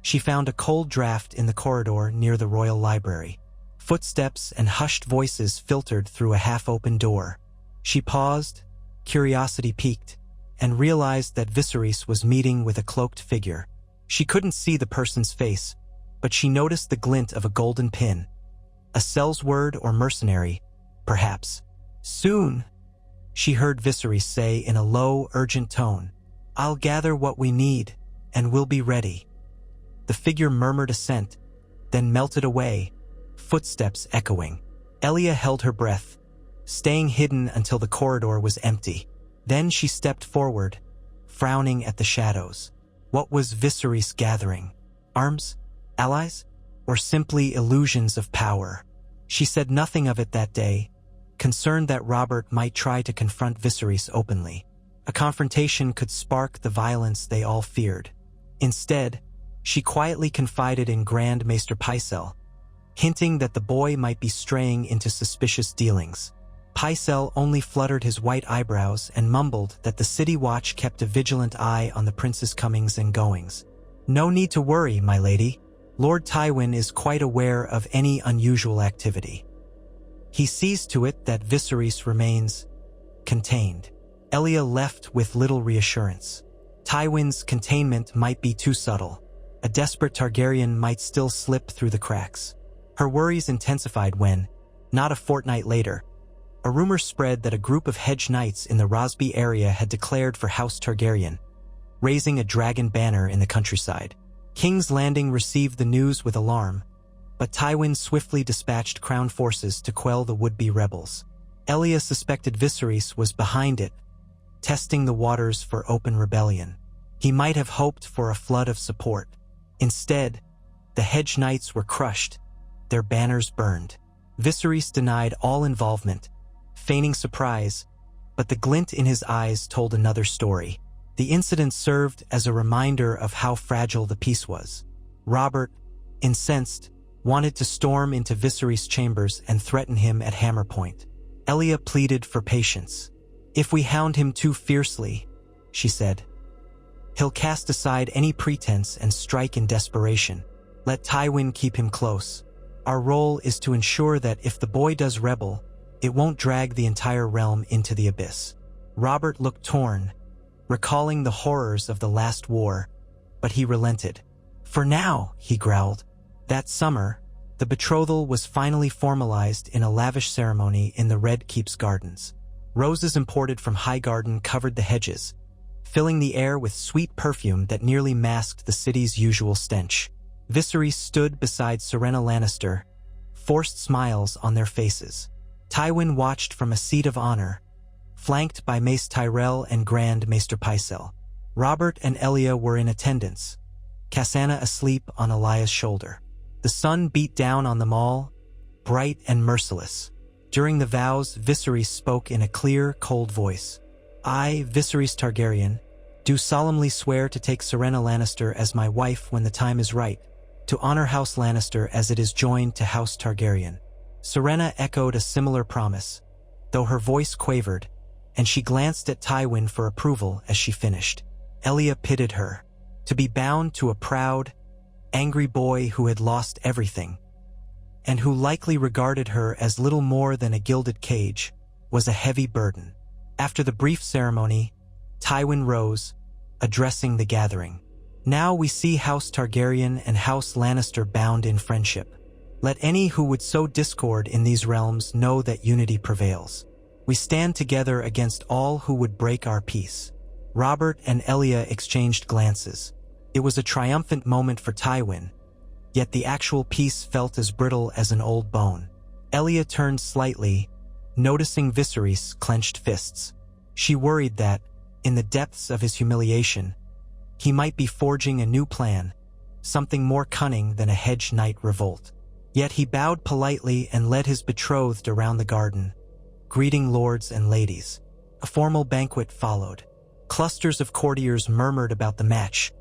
A: She found a cold draft in the corridor near the royal library. Footsteps and hushed voices filtered through a half-open door. She paused, curiosity piqued, and realized that Viserys was meeting with a cloaked figure. She couldn't see the person's face, but she noticed the glint of a golden pin. A sellsword or mercenary, perhaps. "Soon," she heard Viserys say in a low, urgent tone. "I'll gather what we need, and we'll be ready." The figure murmured assent, then melted away, footsteps echoing. Elia held her breath, staying hidden until the corridor was empty. Then she stepped forward, frowning at the shadows. What was Viserys gathering? Arms? Allies? Or simply illusions of power? She said nothing of it that day, concerned that Robert might try to confront Viserys openly. A confrontation could spark the violence they all feared. Instead, she quietly confided in Grand Maester Pycelle, hinting that the boy might be straying into suspicious dealings. Pycelle only fluttered his white eyebrows and mumbled that the city watch kept a vigilant eye on the prince's comings and goings. "No need to worry, my lady. Lord Tywin is quite aware of any unusual activity. He sees to it that Viserys remains contained." Elia left with little reassurance. Tywin's containment might be too subtle. A desperate Targaryen might still slip through the cracks. Her worries intensified when, not a fortnight later, a rumor spread that a group of hedge knights in the Rosby area had declared for House Targaryen, raising a dragon banner in the countryside. King's Landing received the news with alarm, but Tywin swiftly dispatched crown forces to quell the would-be rebels. Elia suspected Viserys was behind it, testing the waters for open rebellion. He might have hoped for a flood of support. Instead, the hedge knights were crushed, their banners burned. Viserys denied all involvement, feigning surprise, but the glint in his eyes told another story. The incident served as a reminder of how fragile the peace was. Robert, incensed, wanted to storm into Viserys' chambers and threaten him at hammer point. Elia pleaded for patience. "If we hound him too fiercely," she said, "he'll cast aside any pretense and strike in desperation. Let Tywin keep him close. Our role is to ensure that if the boy does rebel, it won't drag the entire realm into the abyss." Robert looked torn, recalling the horrors of the last war, but he relented. "For now," he growled. That summer, the betrothal was finally formalized in a lavish ceremony in the Red Keep's gardens. Roses imported from Highgarden covered the hedges, filling the air with sweet perfume that nearly masked the city's usual stench. Viserys stood beside Serena Lannister, forced smiles on their faces. Tywin watched from a seat of honor, flanked by Mace Tyrell and Grand Maester Pycelle. Robert and Elia were in attendance, Cassandra asleep on Elia's shoulder. The sun beat down on them all, bright and merciless. During the vows, Viserys spoke in a clear, cold voice. "I, Viserys Targaryen, do solemnly swear to take Serena Lannister as my wife when the time is right, to honor House Lannister as it is joined to House Targaryen." Serena echoed a similar promise, though her voice quavered, and she glanced at Tywin for approval as she finished. Elia pitied her. To be bound to a proud, angry boy who had lost everything, and who likely regarded her as little more than a gilded cage, was a heavy burden. After the brief ceremony, Tywin rose, addressing the gathering. "Now we see House Targaryen and House Lannister bound in friendship. Let any who would sow discord in these realms know that unity prevails. We stand together against all who would break our peace." Robert and Elia exchanged glances. It was a triumphant moment for Tywin, yet the actual peace felt as brittle as an old bone. Elia turned slightly, noticing Viserys' clenched fists. She worried that, in the depths of his humiliation, he might be forging a new plan, something more cunning than a hedge knight revolt. Yet he bowed politely and led his betrothed around the garden, greeting lords and ladies. A formal banquet followed. Clusters of courtiers murmured about the match,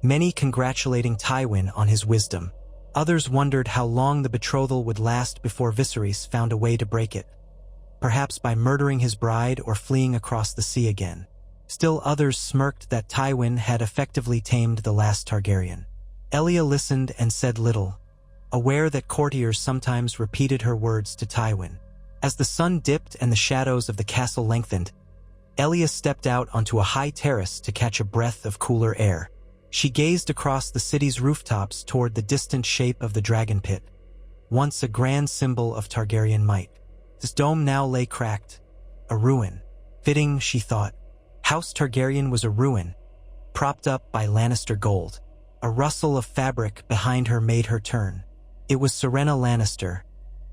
A: many congratulating Tywin on his wisdom. Others wondered how long the betrothal would last before Viserys found a way to break it, perhaps by murdering his bride or fleeing across the sea again. Still others smirked that Tywin had effectively tamed the last Targaryen. Elia listened and said little, aware that courtiers sometimes repeated her words to Tywin. As the sun dipped and the shadows of the castle lengthened, Elia stepped out onto a high terrace to catch a breath of cooler air. She gazed across the city's rooftops toward the distant shape of the dragon pit, once a grand symbol of Targaryen might. This dome now lay cracked, a ruin. Fitting, she thought. House Targaryen was a ruin, propped up by Lannister gold. A rustle of fabric behind her made her turn. It was Serena Lannister,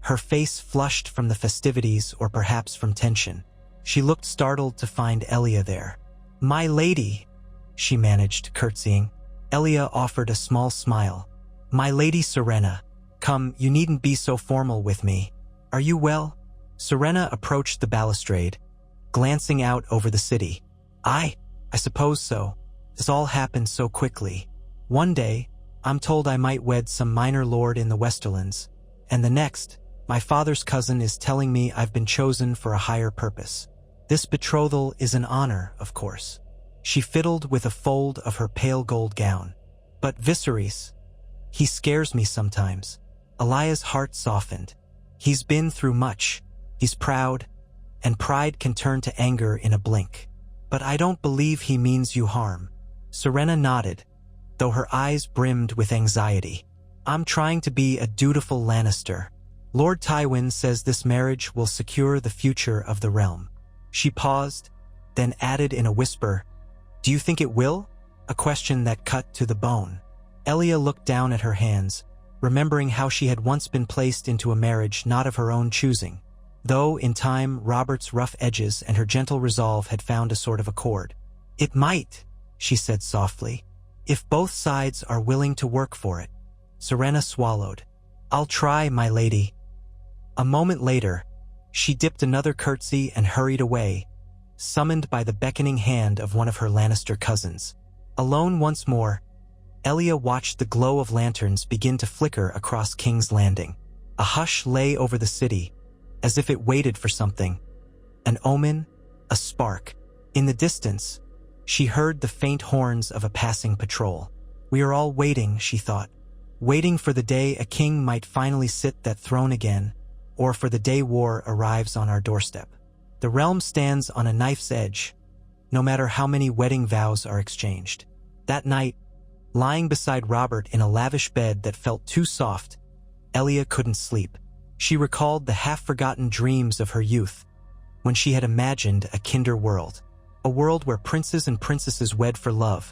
A: her face flushed from the festivities or perhaps from tension. She looked startled to find Elia there. "My lady," she managed, curtsying. Elia offered a small smile. "My lady Serena, come, you needn't be so formal with me. Are you well?" Serena approached the balustrade, glancing out over the city. I suppose so. This all happened so quickly. One day, I'm told I might wed some minor lord in the Westerlands, and the next, my father's cousin is telling me I've been chosen for a higher purpose. This betrothal is an honor, of course." She fiddled with a fold of her pale gold gown. "But Viserys, he scares me sometimes." Elia's heart softened. "He's been through much. He's proud, and pride can turn to anger in a blink. But I don't believe he means you harm." Serena nodded, though her eyes brimmed with anxiety. "I'm trying to be a dutiful Lannister. Lord Tywin says this marriage will secure the future of the realm." She paused, then added in a whisper, "Do you think it will?" A question that cut to the bone. Elia looked down at her hands, remembering how she had once been placed into a marriage not of her own choosing. Though, in time, Robert's rough edges and her gentle resolve had found a sort of accord. "It might," she said softly, "if both sides are willing to work for it." Serena swallowed. "I'll try, my lady." A moment later, she dipped another curtsy and hurried away, summoned by the beckoning hand of one of her Lannister cousins. Alone once more, Elia watched the glow of lanterns begin to flicker across King's Landing. A hush lay over the city, as if it waited for something. An omen, a spark. In the distance, she heard the faint horns of a passing patrol. "We are all waiting," she thought. "Waiting for the day a king might finally sit that throne again, or for the day war arrives on our doorstep. The realm stands on a knife's edge, no matter how many wedding vows are exchanged." That night, lying beside Robert in a lavish bed that felt too soft, Elia couldn't sleep. She recalled the half-forgotten dreams of her youth, when she had imagined a kinder world. A world where princes and princesses wed for love,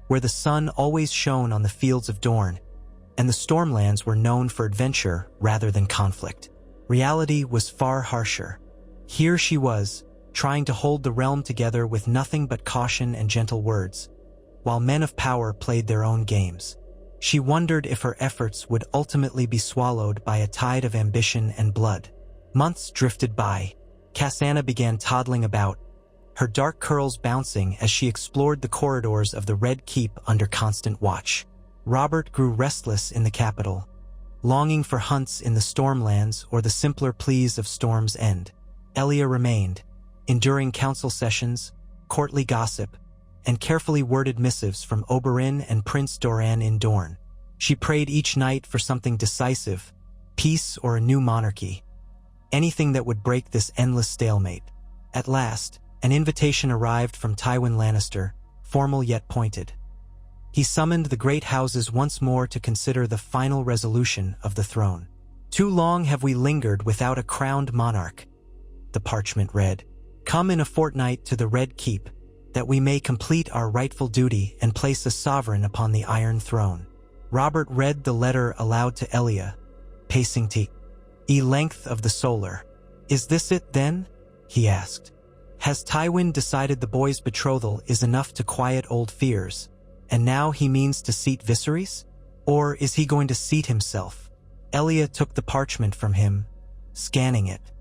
A: where the sun always shone on the fields of Dorne, and the Stormlands were known for adventure rather than conflict. Reality was far harsher. Here she was, trying to hold the realm together with nothing but caution and gentle words, while men of power played their own games. She wondered if her efforts would ultimately be swallowed by a tide of ambition and blood. Months drifted by. Cassandra began toddling about, her dark curls bouncing as she explored the corridors of the Red Keep under constant watch. Robert grew restless in the capital, longing for hunts in the Stormlands or the simpler pleas of Storm's End. Elia remained, enduring council sessions, courtly gossip, and carefully worded missives from Oberyn and Prince Doran in Dorne. She prayed each night for something decisive, peace or a new monarchy, anything that would break this endless stalemate. At last, an invitation arrived from Tywin Lannister, formal yet pointed. He summoned the great houses once more to consider the final resolution of the throne. "Too long have we lingered without a crowned monarch," the parchment read. "Come in a fortnight to the Red Keep, that we may complete our rightful duty and place a sovereign upon the Iron Throne." Robert read the letter aloud to Elia, pacing to length of the solar. "Is this it, then?" he asked. "Has Tywin decided the boy's betrothal is enough to quiet old fears, and now he means to seat Viserys? Or is he going to seat himself?" Elia took the parchment from him, scanning it.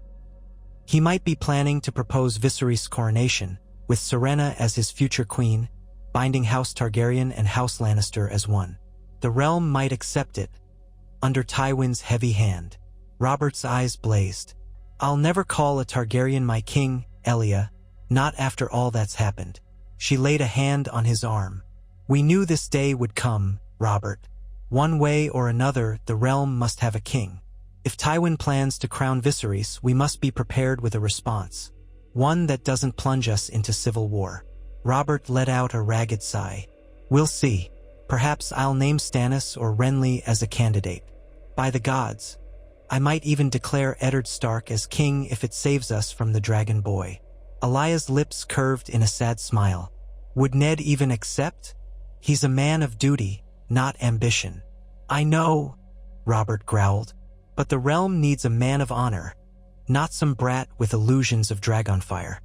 A: He might be planning to propose Viserys' coronation, with Serena as his future queen, binding House Targaryen and House Lannister as one. The realm might accept it, under Tywin's heavy hand. Robert's eyes blazed. "I'll never call a Targaryen my king, Elia, not after all that's happened." She laid a hand on his arm. "We knew this day would come, Robert. One way or another, the realm must have a king. If Tywin plans to crown Viserys, we must be prepared with a response. One that doesn't plunge us into civil war." Robert let out a ragged sigh. "We'll see. Perhaps I'll name Stannis or Renly as a candidate. By the gods, I might even declare Eddard Stark as king if it saves us from the Dragon Boy." Elia's lips curved in a sad smile. "Would Ned even accept? He's a man of duty, not ambition." "I know," Robert growled, "but the realm needs a man of honor, not some brat with illusions of dragonfire."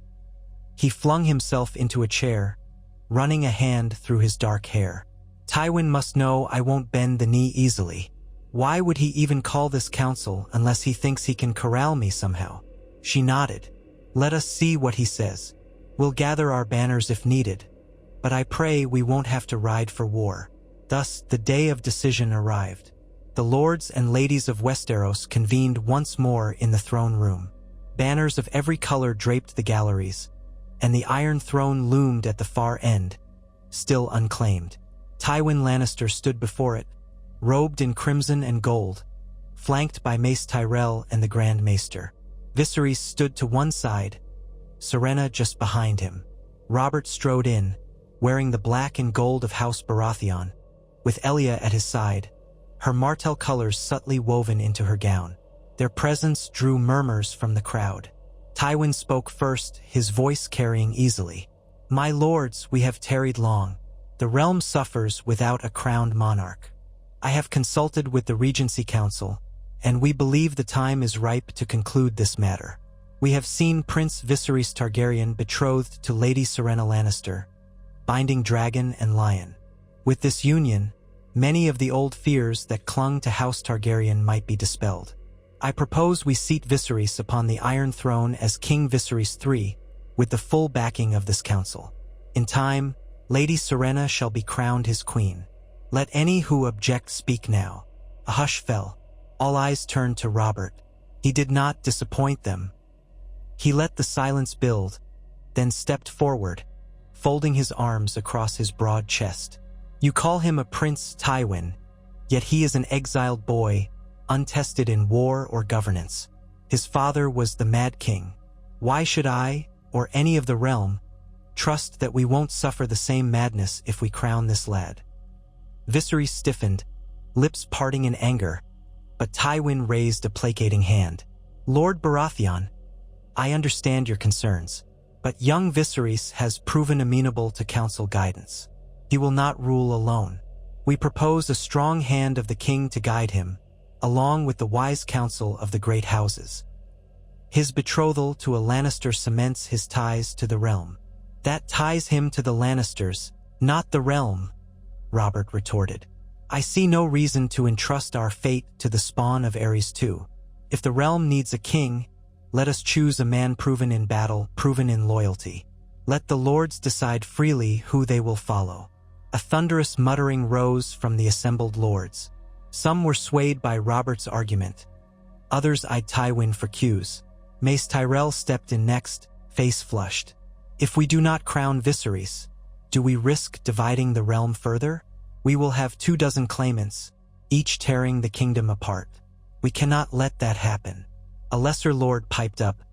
A: He flung himself into a chair, running a hand through his dark hair. "Tywin must know I won't bend the knee easily. Why would he even call this council unless he thinks he can corral me somehow?" She nodded. "Let us see what he says. We'll gather our banners if needed, but I pray we won't have to ride for war." Thus, the day of decision arrived. The lords and ladies of Westeros convened once more in the throne room. Banners of every color draped the galleries, and the Iron Throne loomed at the far end, still unclaimed. Tywin Lannister stood before it, robed in crimson and gold, flanked by Mace Tyrell and the Grand Maester. Viserys stood to one side, Serena just behind him. Robert strode in, wearing the black and gold of House Baratheon, with Elia at his side, her Martell colors subtly woven into her gown. Their presence drew murmurs from the crowd. Tywin spoke first, his voice carrying easily. "My lords, we have tarried long. The realm suffers without a crowned monarch. I have consulted with the Regency Council, and we believe the time is ripe to conclude this matter. We have seen Prince Viserys Targaryen betrothed to Lady Serena Lannister, binding dragon and lion. With this union, many of the old fears that clung to House Targaryen might be dispelled. I propose we seat Viserys upon the Iron Throne as King Viserys III, with the full backing of this council. In time, Lady Serena shall be crowned his queen. Let any who object speak now." A hush fell. All eyes turned to Robert. He did not disappoint them. He let the silence build, then stepped forward, folding his arms across his broad chest. "You call him a Prince Tywin, yet he is an exiled boy, untested in war or governance. His father was the Mad King. Why should I, or any of the realm, trust that we won't suffer the same madness if we crown this lad?" Viserys stiffened, lips parting in anger, but Tywin raised a placating hand. "Lord Baratheon, I understand your concerns, but young Viserys has proven amenable to council guidance. He will not rule alone. We propose a strong hand of the king to guide him, along with the wise counsel of the great houses. His betrothal to a Lannister cements his ties to the realm." "That ties him to the Lannisters, not the realm," Robert retorted. "I see no reason to entrust our fate to the spawn of Aerys too. If the realm needs a king, let us choose a man proven in battle, proven in loyalty. Let the lords decide freely who they will follow." A thunderous muttering rose from the assembled lords. Some were swayed by Robert's argument. Others eyed Tywin for cues. Mace Tyrell stepped in next, face flushed. "If we do not crown Viserys, do we risk dividing the realm further? We will have 24 claimants, each tearing the kingdom apart. We cannot let that happen." A lesser lord piped up.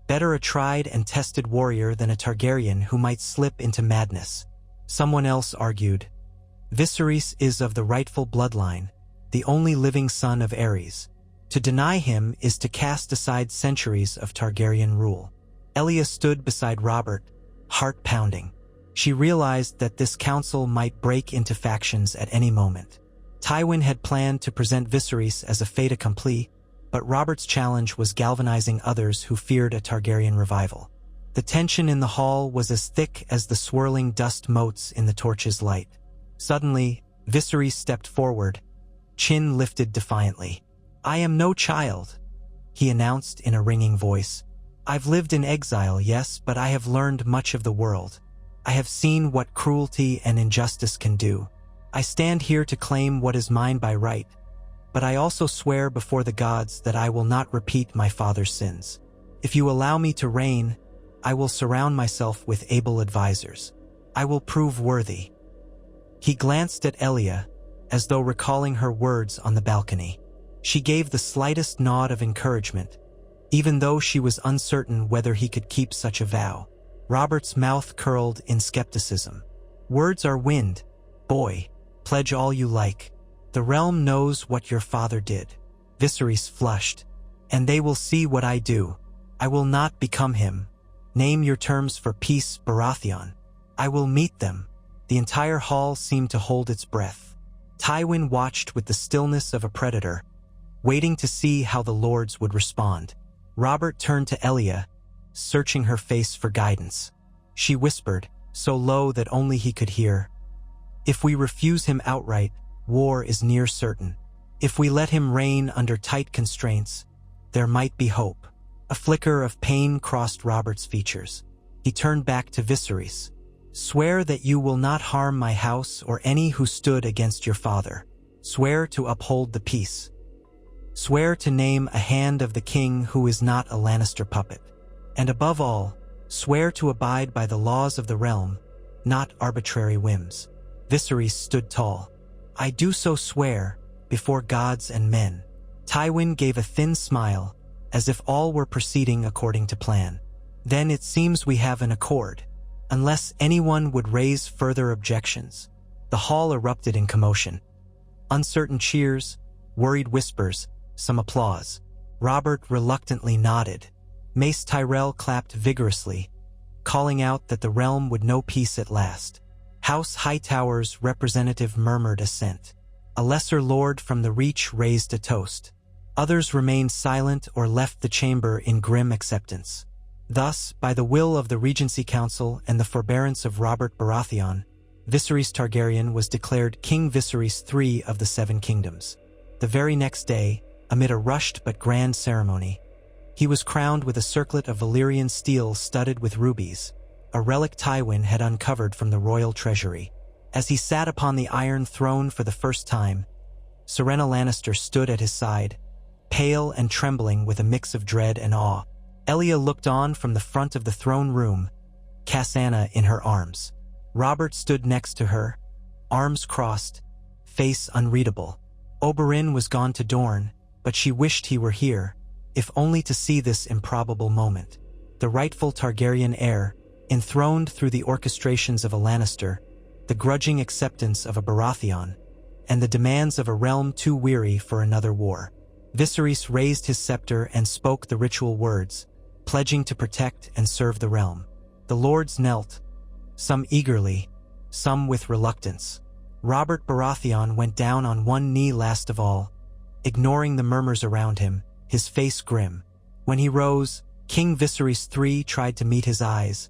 A: "Better a tried and tested warrior than a Targaryen who might slip into madness." Someone else argued, "Viserys is of the rightful bloodline, the only living son of Aerys. To deny him is to cast aside centuries of Targaryen rule." Elia stood beside Robert, heart pounding. She realized that this council might break into factions at any moment. Tywin had planned to present Viserys as a fait accompli, but Robert's challenge was galvanizing others who feared a Targaryen revival. The tension in the hall was as thick as the swirling dust motes in the torch's light. Suddenly, Viserys stepped forward, chin lifted defiantly. "I am no child," he announced in a ringing voice. "I've lived in exile, yes, but I have learned much of the world. I have seen what cruelty and injustice can do. I stand here to claim what is mine by right, but I also swear before the gods that I will not repeat my father's sins. If you allow me to reign, I will surround myself with able advisors." I will prove worthy." He glanced at Elia, as though recalling her words on the balcony. She gave the slightest nod of encouragement, even though she was uncertain whether he could keep such a vow. Robert's mouth curled in skepticism. "Words are wind, boy. Pledge all you like. The realm knows what your father did." Viserys flushed. "And they will see what I do. I will not become him. Name your terms for peace, Baratheon. I will meet them." The entire hall seemed to hold its breath. Tywin watched with the stillness of a predator, waiting to see how the lords would respond. Robert turned to Elia, searching her face for guidance. She whispered, so low that only he could hear, "If we refuse him outright, war is near certain. If we let him reign under tight constraints, there might be hope." A flicker of pain crossed Robert's features. He turned back to Viserys. "Swear that you will not harm my house or any who stood against your father. Swear to uphold the peace. Swear to name a hand of the king who is not a Lannister puppet. And above all, swear to abide by the laws of the realm, not arbitrary whims." Viserys stood tall. "I do so swear, before gods and men." Tywin gave a thin smile, as if all were proceeding according to plan. "Then it seems we have an accord, unless anyone would raise further objections." The hall erupted in commotion. Uncertain cheers, worried whispers, some applause. Robert reluctantly nodded. Mace Tyrell clapped vigorously, calling out that the realm would know peace at last. House Hightower's representative murmured assent. A lesser lord from the Reach raised a toast. Others remained silent or left the chamber in grim acceptance. Thus, by the will of the Regency Council and the forbearance of Robert Baratheon, Viserys Targaryen was declared King Viserys III of the Seven Kingdoms. The very next day, amid a rushed but grand ceremony, he was crowned with a circlet of Valyrian steel studded with rubies, a relic Tywin had uncovered from the royal treasury. As he sat upon the Iron Throne for the first time, Serena Lannister stood at his side, pale and trembling with a mix of dread and awe. Elia looked on from the front of the throne room, Cassandra in her arms. Robert stood next to her, arms crossed, face unreadable. Oberyn was gone to Dorne, but she wished he were here, if only to see this improbable moment. The rightful Targaryen heir, enthroned through the orchestrations of a Lannister, the grudging acceptance of a Baratheon, and the demands of a realm too weary for another war. Viserys raised his scepter and spoke the ritual words, pledging to protect and serve the realm. The lords knelt, some eagerly, some with reluctance. Robert Baratheon went down on one knee last of all, ignoring the murmurs around him, his face grim. When he rose, King Viserys III tried to meet his eyes,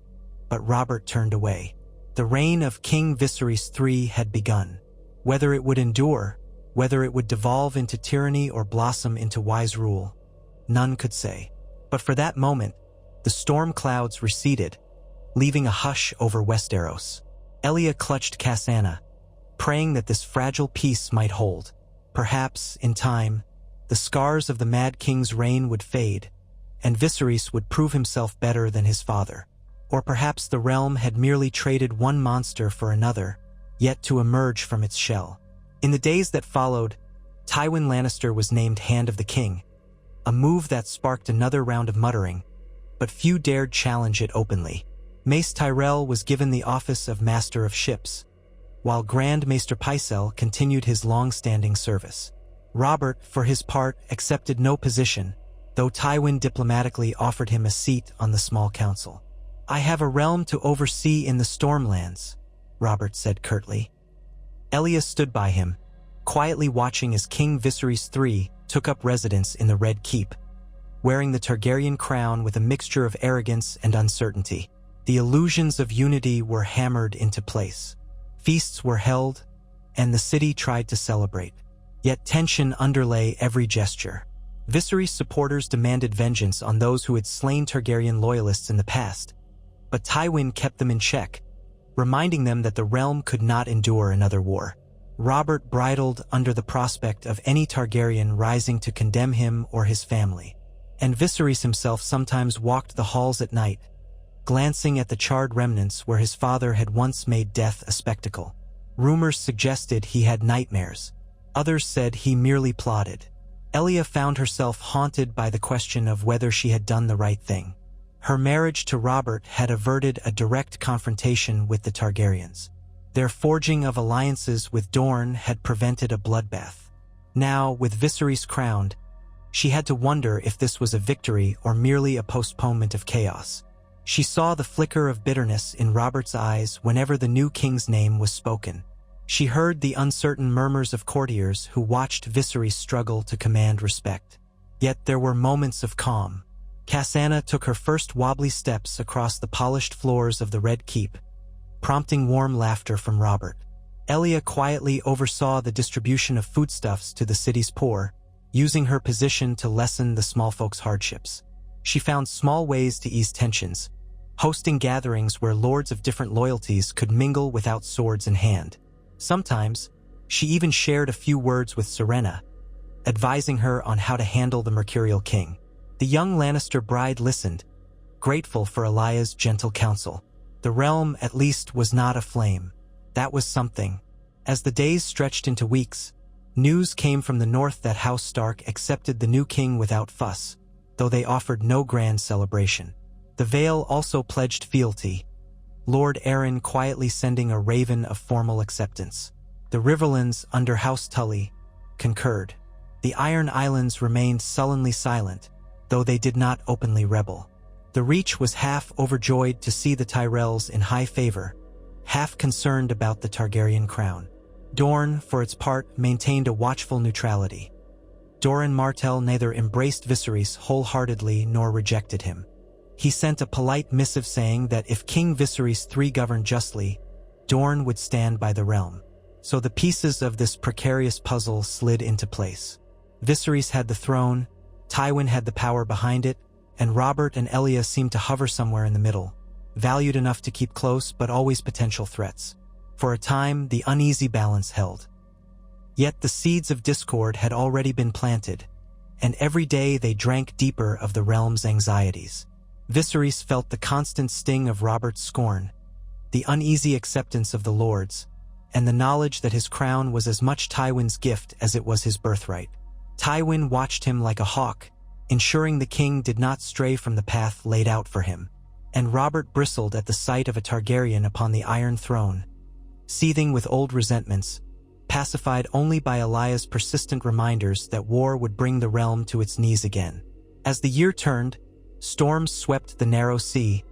A: but Robert turned away. The reign of King Viserys III had begun. Whether it would endure, whether it would devolve into tyranny or blossom into wise rule, none could say. But for that moment, the storm clouds receded, leaving a hush over Westeros. Elia clutched Cassandra, praying that this fragile peace might hold. Perhaps, in time, the scars of the Mad King's reign would fade, and Viserys would prove himself better than his father. Or perhaps the realm had merely traded one monster for another, yet to emerge from its shell. In the days that followed, Tywin Lannister was named Hand of the King, a move that sparked another round of muttering, but few dared challenge it openly. Mace Tyrell was given the office of Master of Ships, while Grand Maester Pycelle continued his long-standing service. Robert, for his part, accepted no position, though Tywin diplomatically offered him a seat on the small council. "I have a realm to oversee in the Stormlands," Robert said curtly. Elia stood by him, quietly watching as King Viserys III took up residence in the Red Keep, wearing the Targaryen crown with a mixture of arrogance and uncertainty. The illusions of unity were hammered into place. Feasts were held, and the city tried to celebrate. Yet tension underlay every gesture. Viserys supporters demanded vengeance on those who had slain Targaryen loyalists in the past, but Tywin kept them in check, reminding them that the realm could not endure another war. Robert bridled under the prospect of any Targaryen rising to condemn him or his family, and Viserys himself sometimes walked the halls at night, glancing at the charred remnants where his father had once made death a spectacle. Rumors suggested he had nightmares. Others said he merely plotted. Elia found herself haunted by the question of whether she had done the right thing. Her marriage to Robert had averted a direct confrontation with the Targaryens. Their forging of alliances with Dorne had prevented a bloodbath. Now, with Viserys crowned, she had to wonder if this was a victory or merely a postponement of chaos. She saw the flicker of bitterness in Robert's eyes whenever the new king's name was spoken. She heard the uncertain murmurs of courtiers who watched Viserys struggle to command respect. Yet there were moments of calm. Cassandra took her first wobbly steps across the polished floors of the Red Keep, prompting warm laughter from Robert. Elia quietly oversaw the distribution of foodstuffs to the city's poor, using her position to lessen the small folks' hardships. She found small ways to ease tensions, hosting gatherings where lords of different loyalties could mingle without swords in hand. Sometimes, she even shared a few words with Serena, advising her on how to handle the Mercurial King. The young Lannister bride listened, grateful for Elia's gentle counsel. The realm, at least, was not aflame. That was something. As the days stretched into weeks, news came from the north that House Stark accepted the new king without fuss, though they offered no grand celebration. The Vale also pledged fealty, Lord Arryn quietly sending a raven of formal acceptance. The Riverlands, under House Tully, concurred. The Iron Islands remained sullenly silent, though they did not openly rebel. The Reach was half overjoyed to see the Tyrells in high favor, half concerned about the Targaryen crown. Dorne, for its part, maintained a watchful neutrality. Doran Martell neither embraced Viserys wholeheartedly nor rejected him. He sent a polite missive saying that if King Viserys III governed justly, Dorne would stand by the realm. So the pieces of this precarious puzzle slid into place. Viserys had the throne, Tywin had the power behind it, and Robert and Elia seemed to hover somewhere in the middle, valued enough to keep close but always potential threats. For a time, the uneasy balance held. Yet the seeds of discord had already been planted, and every day they drank deeper of the realm's anxieties. Viserys felt the constant sting of Robert's scorn, the uneasy acceptance of the lords, and the knowledge that his crown was as much Tywin's gift as it was his birthright. Tywin watched him like a hawk, ensuring the king did not stray from the path laid out for him, and Robert bristled at the sight of a Targaryen upon the Iron Throne, seething with old resentments, pacified only by Elia's persistent reminders that war would bring the realm to its knees again. As the year turned, storms swept the narrow sea,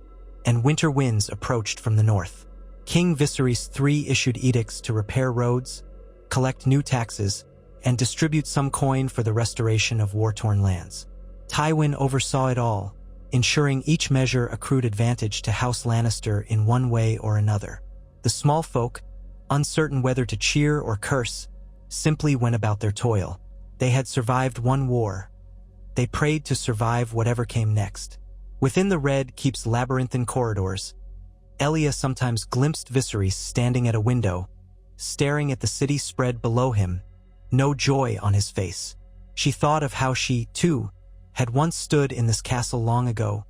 A: and winter winds approached from the north. King Viserys III issued edicts to repair roads, collect new taxes, and distribute some coin for the restoration of war-torn lands. Tywin oversaw it all, ensuring each measure accrued advantage to House Lannister in one way or another. The small folk, uncertain whether to cheer or curse, simply went about their toil. They had survived one war. They prayed to survive whatever came next. Within the Red Keep's labyrinthine corridors, Elia sometimes glimpsed Viserys standing at a window, staring at the city spread below him, no joy on his face. She thought of how she, too, had once stood in this castle long ago,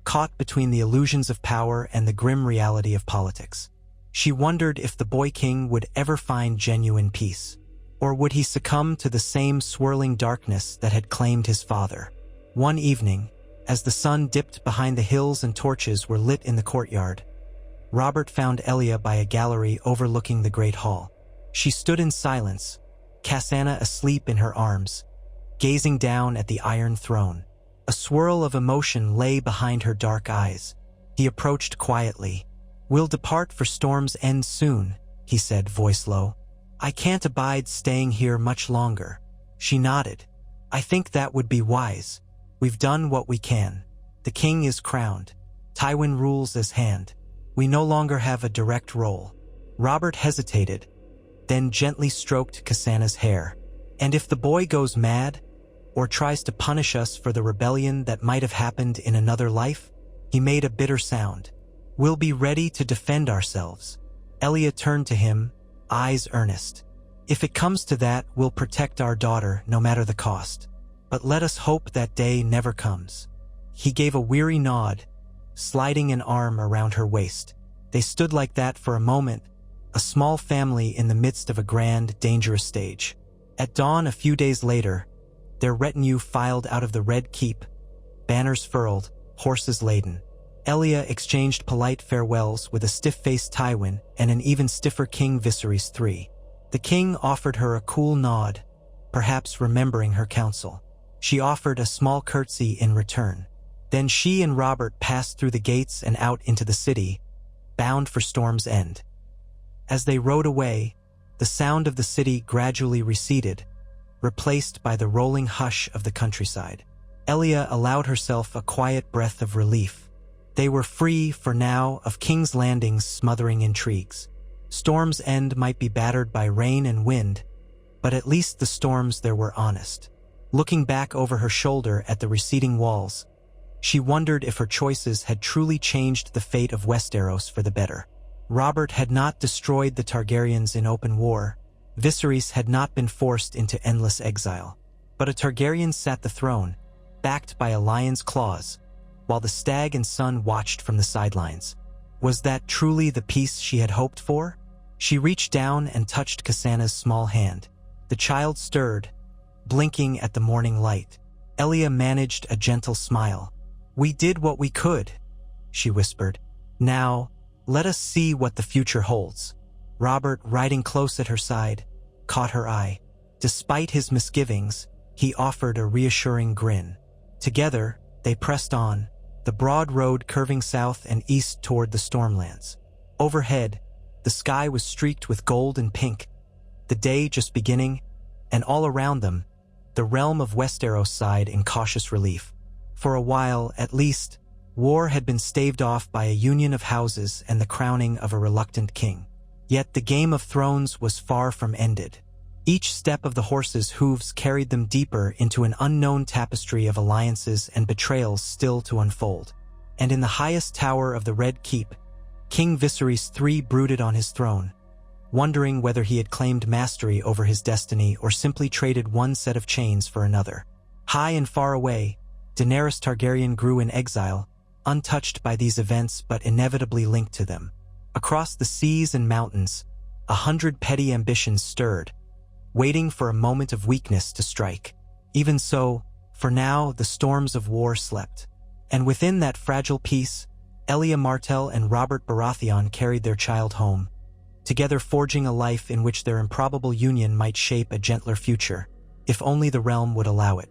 A: caught between the illusions of power and the grim reality of politics. She wondered if the boy king would ever find genuine peace, or would he succumb to the same swirling darkness that had claimed his father. One evening, as the sun dipped behind the hills and torches were lit in the courtyard, Robert found Elia by a gallery overlooking the great hall. She stood in silence, Cassandra asleep in her arms, gazing down at the Iron Throne. A swirl of emotion lay behind her dark eyes. He approached quietly. "We'll depart for Storm's End soon," he said, voice low. "I can't abide staying here much longer." She nodded. "I think that would be wise. We've done what we can. The king is crowned. Tywin rules as hand. We no longer have a direct role." Robert hesitated, then gently stroked Cassandra's hair. "And if the boy goes mad, or tries to punish us for the rebellion that might have happened in another life?" He made a bitter sound. "We'll be ready to defend ourselves." Elia turned to him, eyes earnest. "If it comes to that, we'll protect our daughter no matter the cost. But let us hope that day never comes." He gave a weary nod, sliding an arm around her waist. They stood like that for a moment, a small family in the midst of a grand, dangerous stage. At dawn a few days later, their retinue filed out of the Red Keep, banners furled, horses laden. Elia exchanged polite farewells with a stiff-faced Tywin and an even stiffer King Viserys III. The king offered her a cool nod, perhaps remembering her counsel. She offered a small curtsy in return. Then she and Robert passed through the gates and out into the city, bound for Storm's End. As they rode away, the sound of the city gradually receded, replaced by the rolling hush of the countryside. Elia allowed herself a quiet breath of relief. They were free, for now, of King's Landing's smothering intrigues. Storm's End might be battered by rain and wind, but at least the storms there were honest. Looking back over her shoulder at the receding walls, she wondered if her choices had truly changed the fate of Westeros for the better. Robert had not destroyed the Targaryens in open war. Viserys had not been forced into endless exile. But a Targaryen sat the throne, backed by a lion's claws, while the stag and sun watched from the sidelines. Was that truly the peace she had hoped for? She reached down and touched Cassandra's small hand. The child stirred, blinking at the morning light. Elia managed a gentle smile. "We did what we could," she whispered. "Now, let us see what the future holds." Robert, riding close at her side, caught her eye. Despite his misgivings, he offered a reassuring grin. Together, they pressed on, the broad road curving south and east toward the Stormlands. Overhead, the sky was streaked with gold and pink, the day just beginning, and all around them, the realm of Westeros sighed in cautious relief. For a while, at least, war had been staved off by a union of houses and the crowning of a reluctant king. Yet the Game of Thrones was far from ended. Each step of the horses' hooves carried them deeper into an unknown tapestry of alliances and betrayals still to unfold. And in the highest tower of the Red Keep, King Viserys III brooded on his throne, wondering whether he had claimed mastery over his destiny or simply traded one set of chains for another. High and far away, Daenerys Targaryen grew in exile, untouched by these events but inevitably linked to them. Across the seas and mountains, 100 petty ambitions stirred, waiting for a moment of weakness to strike. Even so, for now, the storms of war slept. And within that fragile peace, Elia Martell and Robert Baratheon carried their child home, together forging a life in which their improbable union might shape a gentler future, if only the realm would allow it.